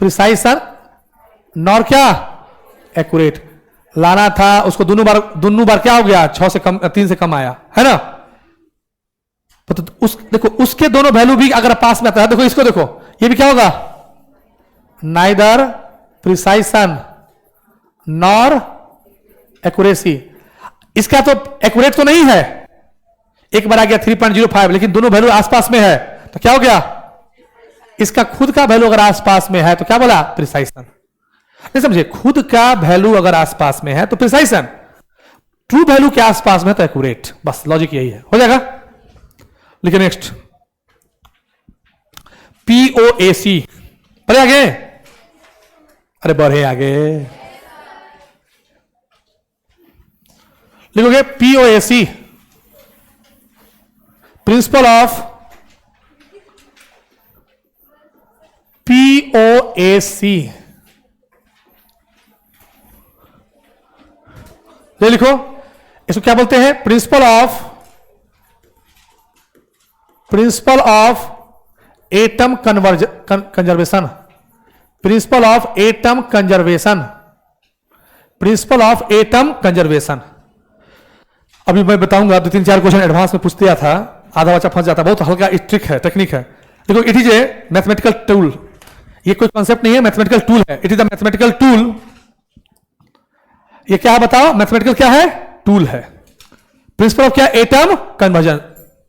प्रिसाइसन नॉर क्या एक्यूरेट। लाना था उसको दोनों बार क्या हो गया, 6 से कम, 3 से कम आया, है ना? तो देखो उसके दोनों वैल्यू भी अगर पास में आता है, देखो इसको देखो, ये भी क्या होगा? Neither precision nor accuracy. इसका तो एक्यूरेट तो नहीं है, एक बार आ गया 3.05, लेकिन दोनों वैल्यू आसपास में है, तो क्या हो गया? इसका खुद का वैल्यू अगर आसपास में है तो क्या बोला? प्रिसाइसन। नहीं समझे? खुद का वैल्यू अगर आसपास में है तो प्रिसाइसन, ट्रू वैल्यू के आसपास में है तो एक्यूरेट। बस लॉजिक यही है, हो जाएगा। लिखिए नेक्स्ट, POAC। बढ़े आगे, अरे बढ़े आगे, लिखोगे POAC, प्रिंसिपल ऑफ POAC। ये लिखो, इसको क्या बोलते हैं? Principle of atom conservation. Principle of atom conservation. Principle of atom conservation. अभी मैं बताऊंगा, 2-3-4 क्वेश्चन एडवांस में पूछ दिया था, आधा बच्चा फंस जाता, बहुत हल्का ट्रिक है, टेक्निक है। देखो, it is a mathematical tool, ये कोई कॉन्सेप्ट नहीं है, मैथमेटिकल टूल है। It is a mathematical tool. ये क्या है बताओ? मैथमेटिकल क्या है? टूल है। प्रिंसिपल ऑफ क्या? Atom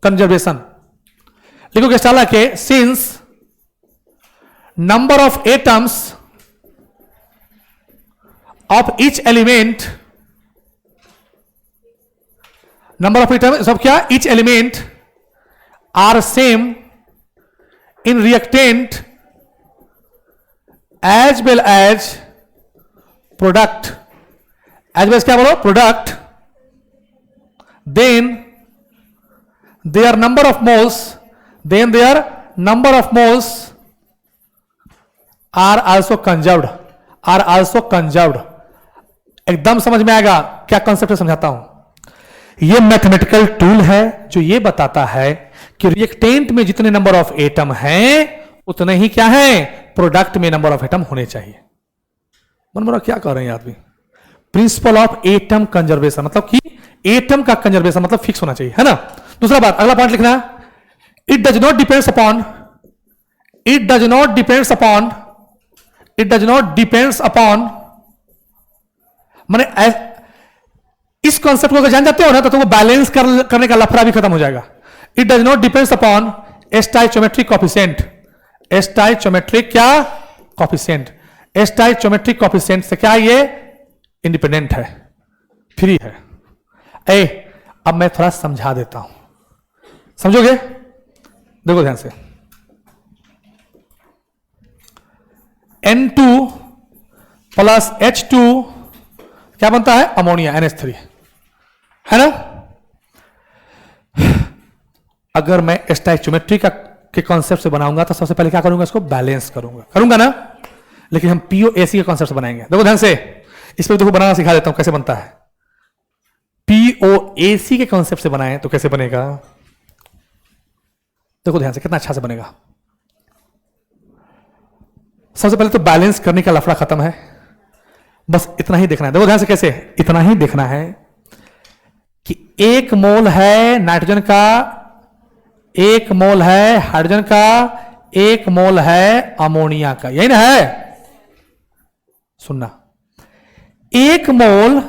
conservation. लिखो गेस्टाला के, since number of atoms of each element, number of atoms of क्या? Each element are same in reactant as well as product, as well as क्या बोलो? Product, then their number of moles, then their number of moles are also conserved, are also conserved। एकदम समझ में आएगा क्या concept है, समझाता हूं। यह मैथमेटिकल टूल है जो यह बताता है कि रिएक्टेंट में जितने नंबर ऑफ एटम हैं उतने ही क्या है, प्रोडक्ट में नंबर ऑफ एटम होने चाहिए। मन बड़ा क्या कर रहे हैं आदमी? प्रिंसिपल ऑफ एटम कंजर्वेशन, मतलब कि एटम का कंजर्वेशन मतलब फिक्स होना चाहिए, है ना? दूसरा बात, अगला पॉइंट लिखना, it does not depends upon, it does not depends upon, it does not depends upon, माने इस कॉन्सेप्ट को अगर जान जाते हो ना तो तुमको बैलेंस करने का लफड़ा भी खत्म हो जाएगा। It does not depends upon stoichiometric coefficient, stoichiometric क्या कोफिशिएंट, स्टाइचोमेट्रिक कोफिशिएंट से क्या ये इंडिपेंडेंट है, फ्री है। अब मैं थोड़ा समझा देता हूं, समझोगे? देखो ध्यान से, N2 प्लस H2 क्या बनता है? अमोनिया, NH3, है ना? अगर मैं स्टाइचोमेट्री के कॉन्सेप्ट से बनाऊंगा तो सबसे पहले क्या करूंगा? इसको बैलेंस करूंगा ना, लेकिन हम POAC के कॉन्सेप्ट से बनाएंगे। देखो ध्यान से, इस पर देखो बनाना सिखा देता हूं कैसे बनता है। POAC के कॉन्सेप्ट से बनाएं तो कैसे बनेगा? देखो ध्यान से, कितना अच्छा से बनेगा। सबसे पहले तो बैलेंस करने का लफड़ा खत्म है, बस इतना ही देखना है। देखो ध्यान से कैसे, इतना ही देखना है कि 1 मोल है नाइट्रोजन का, 1 मोल है हाइड्रोजन का, 1 मोल है अमोनिया का, यही ना है? सुनना, 1 मोल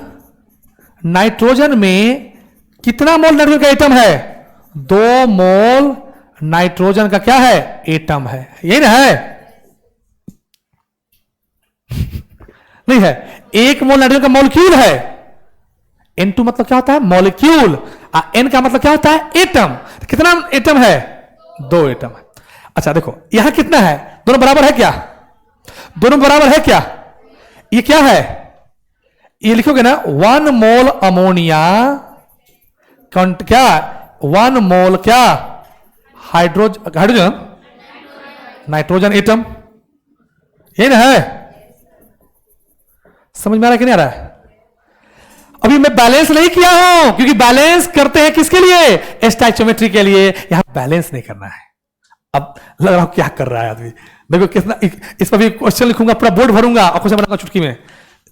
नाइट्रोजन में कितना मोल नाइट्रोजन का एटम है? 2 मोल नाइट्रोजन का क्या है? एटम है, यही ना है? नहीं है। 1 मोल नाइट्रोजन का मॉलिक्यूल है। N2 मतलब क्या होता है? मॉलिक्यूल। N का मतलब क्या होता है? एटम। कितना एटम है? 2 एटम है। अच्छा देखो, यहां कितना है? दोनों बराबर है क्या? दोनों बराबर है क्या? ये क्या है? ये लिखोगे ना 1 मोल अमोनिया क्या 1 मोल क्या हाइड्रोजन नाइट्रोजन एटम, ये ना है। समझ में आ रहा है कि नहीं आ रहा है? अभी मैं बैलेंस नहीं किया हूं, क्योंकि बैलेंस करते हैं किसके लिए? स्टैचोमेट्री के लिए। यहां बैलेंस नहीं करना है। अब लग रहा हूं क्या कर रहा है आदमी, देखो कितना। इस पर भी क्वेश्चन लिखूंगा, पूरा बोर्ड भरूंगा और क्वेश्चन बनाऊंगा चुटकी में।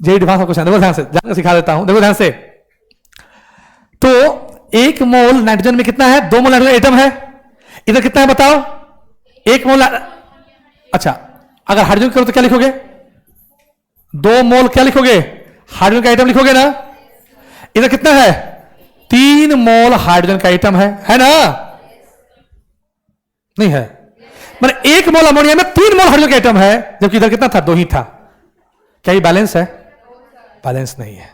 जे एडवांस क्वेश्चन देखो ध्यान से सिखा देता हूं, देखो ध्यान से। तो 1 मोल नाइट्रोजन में कितना है? 2 मोल नाइट्रोजन एटम है। इधर कितना है बताओ? 1 मोल। अच्छा, अगर हाइड्रोजन करो तो क्या लिखोगे? 2 मोल क्या लिखोगे? हाइड्रोजन का एटम लिखोगे ना। इधर कितना है? 3 मोल हाइड्रोजन का एटम है ना? नहीं है? मतलब 1 मोल अमोनिया में 3 मोल हाइड्रोजन का एटम है, जबकि इधर कितना था? 2 ही था। क्या ये बैलेंस है? बैलेंस नहीं है।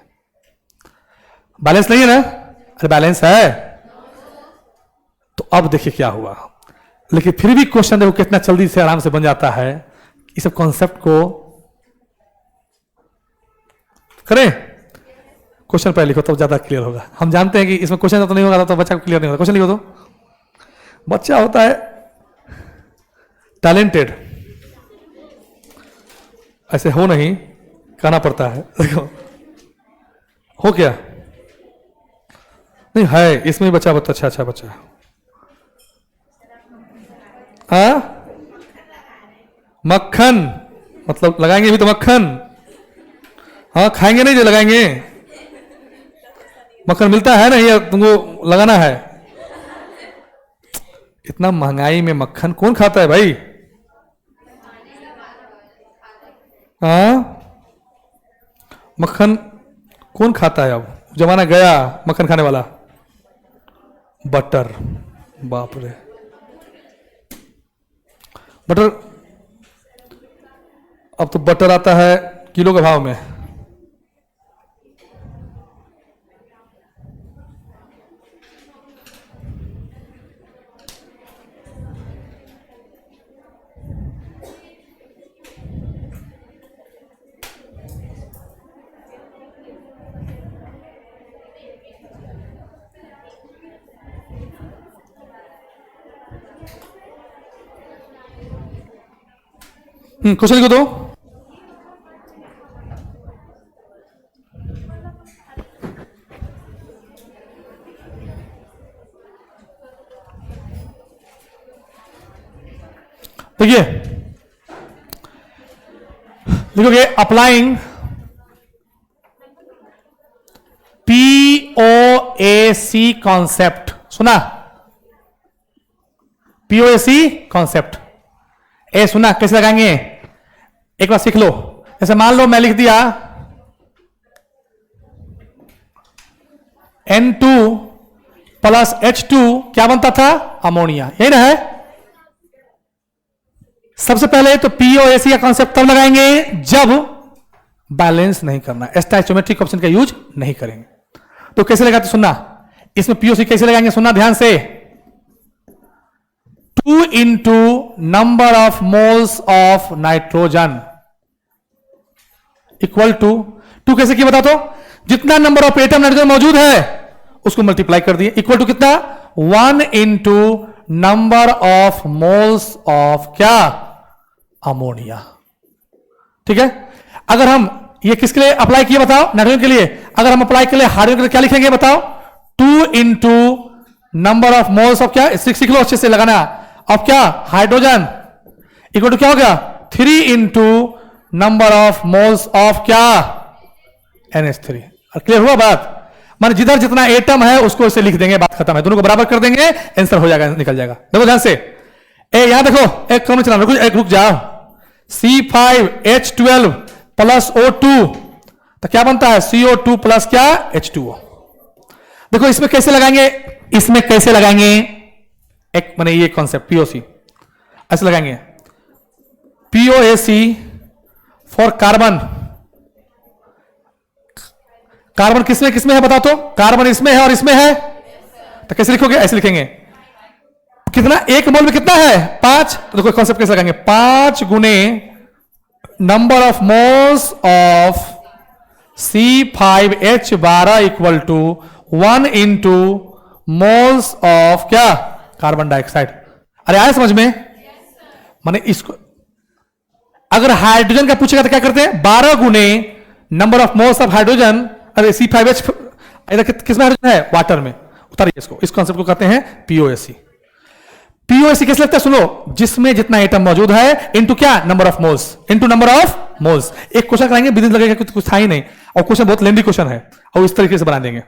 बैलेंस नहीं है ना? अरे बैलेंस है। तो अब देखिए क्या हुआ। लेकिन फिर भी क्वेश्चन देखो कितना जल्दी से आराम से बन जाता है। इस सब कॉन्सेप्ट को करें। क्वेश्चन पहले लिखो तब ज्यादा क्लियर होगा। हम जानते हैं कि इसमें क्वेश्चन तो नहीं होगा तो बच्चा को क्लियर नहीं होगा। क्वेश्चन लिखो तो बच्चा होता है टैलेंटेड, ऐसे हो नहीं, कहना पड़ता है। देखो हो क्या नहीं है इसमें बच्चा बहुत अच्छा बच्चा। हाँ मक्खन, मतलब लगाएंगे भी तो मक्खन। हाँ खाएंगे नहीं जो लगाएंगे। मक्खन मिलता है ना, ये तुमको लगाना है। इतना महंगाई में मक्खन कौन खाता है भाई? हाँ मक्खन कौन खाता है? अब जमाना गया मक्खन खाने वाला। बटर, बाप रे, बटर। अब तो बटर आता है किलो के भाव में। क्वेश्चन लिखो तो। देखिए लिखोगे अप्लाइंग POAC कॉन्सेप्ट। सुना? POAC कॉन्सेप्ट ए सुना? कैसे लगाएंगे एक बार सीख लो। जैसे मान लो मैं लिख दिया N2 प्लस H2 क्या बनता था? अमोनिया। यही ना है? सबसे पहले तो POAC का कॉन्सेप्ट तब लगाएंगे जब बैलेंस नहीं करना, स्टैचोमेट्रिक ऑप्शन का यूज नहीं करेंगे। तो कैसे लगाते सुनना। इसमें POC कैसे लगाएंगे सुनना ध्यान से। 2 into number of moles of nitrogen equal to 2 कैसे किया बता तो? जितना नंबर ऑफ एटम नाइट्रोजन मौजूद है उसको मल्टीप्लाई कर दिए, इक्वल टू कितना? 1 into number of moles of क्या? अमोनिया। ठीक है। अगर हम ये किसके लिए अप्लाई किए बताओ? नाइट्रोजन के लिए। अगर हम अप्लाई के लिए हाइड्रोजन के लिए क्या लिखेंगे बताओ? 2 into number of moles of क्या? सीख लो अच्छे से लगाना। अब क्या? हाइड्रोजन इक्वल टू क्या हो गया? 3 into number of moles of क्या? NH3। क्लियर हुआ बात? मान जिधर जितना एटम है उसको इसे लिख देंगे, बात खत्म है। दोनों को बराबर कर देंगे, आंसर हो जाएगा, निकल जाएगा। देखो ध्यान से। यहां देखो एक क्रम चला, रुक जाओ। C5H12 प्लस O2 तो क्या बनता है? CO2 प्लस क्या? H2O। देखो इसमें कैसे लगाएंगे? इसमें कैसे लगाएंगे? एक मैंने ये कॉन्सेप्ट POC ऐसे लगाएंगे। POAC for carbon. कार्बन किसमें किसमें है बताओ तो? कार्बन इसमें है और इसमें है, तो कैसे लिखोगे? ऐसे लिखेंगे। कितना? 1 मोल में कितना है? 5। तो देखो कॉन्सेप्ट कैसे लगाएंगे? 5 गुने number of moles of C5H12 equal to 1 into moles of क्या, कार्बन डाइऑक्साइड। अरे आया समझ में? माने इसको अगर हाइड्रोजन का पूछेगा तो क्या करते हैं, 12 गुने number of moles of hydrogen. अरे C5H इधर किसमें हाइड्रोजन है, वाटर में। उतारिए इसको, इस कॉन्सेप्ट को कहते हैं पीओएसी। पीओएसी कैसे लगता है, सुनो, जिसमें जितना एटम मौजूद है इंटू क्या, number of moles, into number of moles. एक क्वेश्चन कराएंगे, बिजनेस लगेगा कि कुछ था ही नहीं, और क्वेश्चन बहुत लेंदी क्वेश्चन है, और इस तरीके से बना देंगे।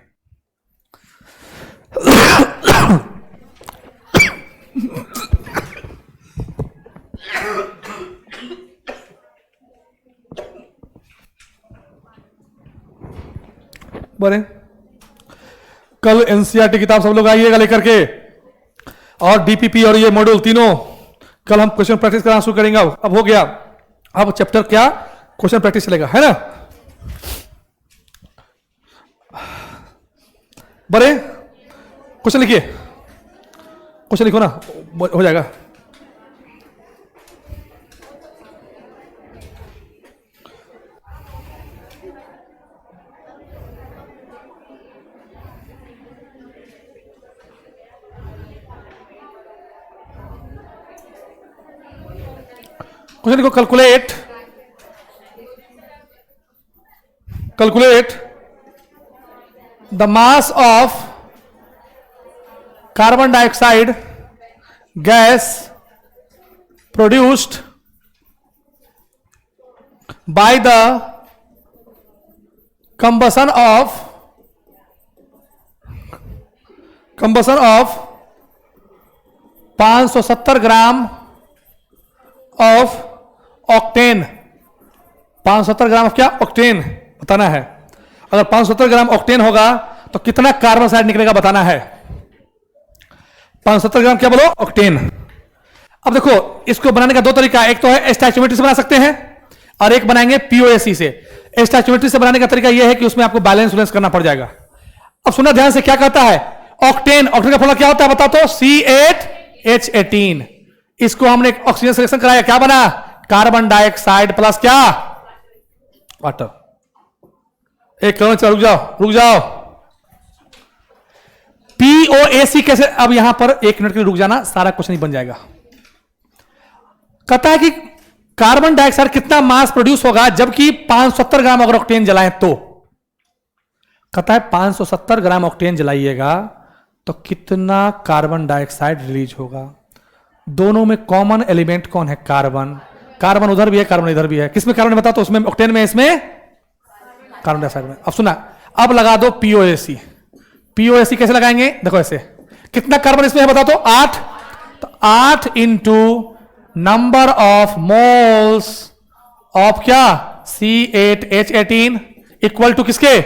बोले कल एनसीईआरटी किताब सब लोग आइएगा लेकर के, और डीपीपी और ये मॉड्यूल तीनों कल हम क्वेश्चन प्रैक्टिस कराना शुरू करेंगे। अब हो गया, अब चैप्टर क्या, क्वेश्चन प्रैक्टिस चलेगा, है ना। बड़े क्वेश्चन लिखिए, क्वेश्चन लिखो ना, हो जाएगा। क्वेश्चन लिखो, calculate the mass of carbon dioxide gas produced by the combustion of 570 gram of octane. 570 gram of क्या, ऑक्टेन बताना है। अगर 570 ग्राम ऑक्टेन होगा तो कितना कार्बन डाइऑक्साइड निकलेगा बताना है। 570 ग्राम क्या बोलो, ऑक्टेन। अब देखो इसको बनाने का दो तरीका, एक तो है स्टोइकियोमेट्री से बना सकते हैं, और एक बनाएंगे पीओएसी से। स्टोइकियोमेट्री से बनाने का तरीका यह है कि उसमें आपको बैलेंस करना पड़ जाएगा। अब सुना ध्यान से, क्या कहता है, ऑक्टेन, ऑक्टेन का फॉर्मूला क्या होता है बताओ तो, C8H18। इसको हमने ऑक्सीजन सिलेक्शन कराया, क्या बना, कार्बन डाइऑक्साइड प्लस क्या, वाटर। एक करो, रुक जाओ। पीओएसी कैसे, अब यहां पर 1 मिनट के लिए रुक जाना, सारा क्वेश्चन ही बन जाएगा। कहता है कि कार्बन डाइऑक्साइड कितना मास प्रोड्यूस होगा जबकि 570 ग्राम अगर ऑक्टेन जलाएं तो। कहता है 570 ग्राम ऑक्टेन जलाइएगा तो कितना कार्बन डाइऑक्साइड रिलीज होगा। दोनों में कॉमन एलिमेंट कौन है, कार्बन। कार्बन उधर भी है, कार्बन इधर भी है। किसमें कार्बन बता तो, उसमें ऑक्टेन में, इसमें कार्बन डाइऑक्साइड में। अब सुना, अब लगा दो पीओएसी। पीओएसी कैसे लगाएंगे, देखो ऐसे, कितना कार्बन इसमें है बता तो, 8। तो 8 into number of moles of क्या, C8H18 इक्वल टू किसके,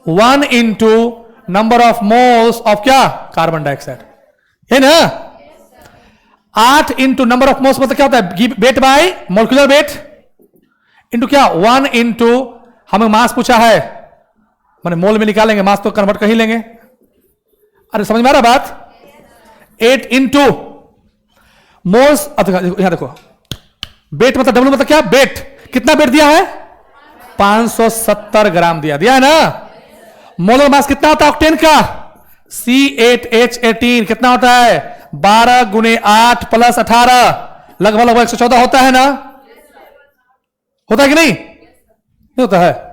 1 into number of moles of क्या, कार्बन डाइऑक्साइड, है ना। 8 इंटू नंबर ऑफ मोल्स मतलब क्या होता है, weight by molecular weight into क्या, 1 इंटू, हमें मास पूछा है, मैंने मोल में निकालेंगे, मास तो कन्वर्ट कर ही लेंगे। अरे समझ में आ रहा बात। 8 इंटू मोल्स, यहां देखो, वेट मतलब डब्ल्यू मतलब क्या, वेट, कितना वेट दिया है, 570 ग्राम दिया है ना। मोलर मास कितना होता है ऑक्टेन का, C8H18 कितना होता है, 12 गुने 8 प्लस 18, लगभग 114 होता है ना। होता है कि नहीं होता है।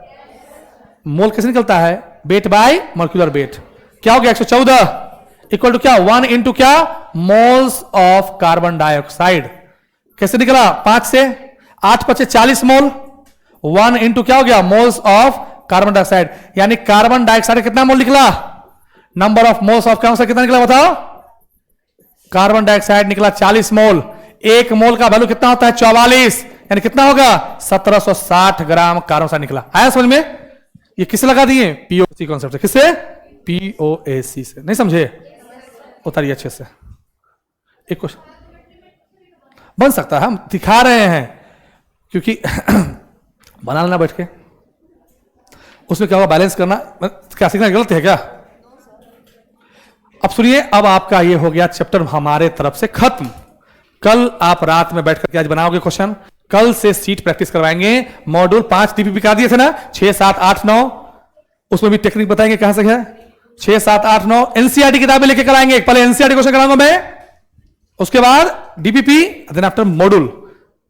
मोल कैसे निकलता है, वेट बाय मॉलिक्यूलर वेट, क्या हो गया 114 इक्वल टू क्या, 1 इंटू क्या, मोल्स ऑफ कार्बन डाइऑक्साइड। कैसे निकला, 5 से 8 5 40 मोल, 1 इंटू क्या हो गया, मोल्स ऑफ कार्बन डाइऑक्साइड। यानी कार्बन डाइऑक्साइड कितना मोल निकला, number of moles of carbon कितना निकला बताओ, कार्बन डाइऑक्साइड निकला 40 मोल। 1 मोल का वैल्यू कितना होता है, 44, यानी कितना होगा 1760 ग्राम कार्बन डाइऑक्साइड निकला। आया समझ में। ये किसे लगा दिए, पीओएसी कॉन्सेप्ट से। किससे, पीओएसी से। नहीं समझे, उतारिए अच्छे से। एक क्वेश्चन बन सकता है, हम दिखा रहे हैं क्योंकि बना लेना बैठ के, उसमें क्या होगा, बैलेंस करना। क्या सीखना गलत है क्या। अब सुनिए, अब आपका ये हो गया चैप्टर हमारे तरफ से खत्म। कल आप रात में बैठ करके आज बनाओगे क्वेश्चन, कल से सीट प्रैक्टिस करवाएंगे। मॉड्यूल 5 डीपीपी करा दिए थे ना, 6, 7, 8, 9, उसमें भी टेक्निक बताएंगे कहां से है। 6, 7, 8, 9 एनसीईआरटी किताबें लेके कराएंगे। पहले एनसीईआरटी क्वेश्चन कराऊंगा मैं, उसके बाद डीपीपी, देन आफ्टर मॉड्यूल।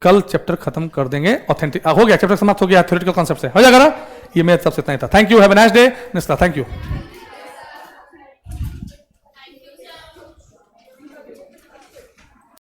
कल चैप्टर खत्म कर देंगे। ऑथेंटिक हो गया, चैप्टर समाप्त हो गया थ्योरेटिकल कॉन्सेप्ट से, हो जाएगा ना। ये मेरे तरफ से इतना ही था। Thank you, have a nice day. Thank you.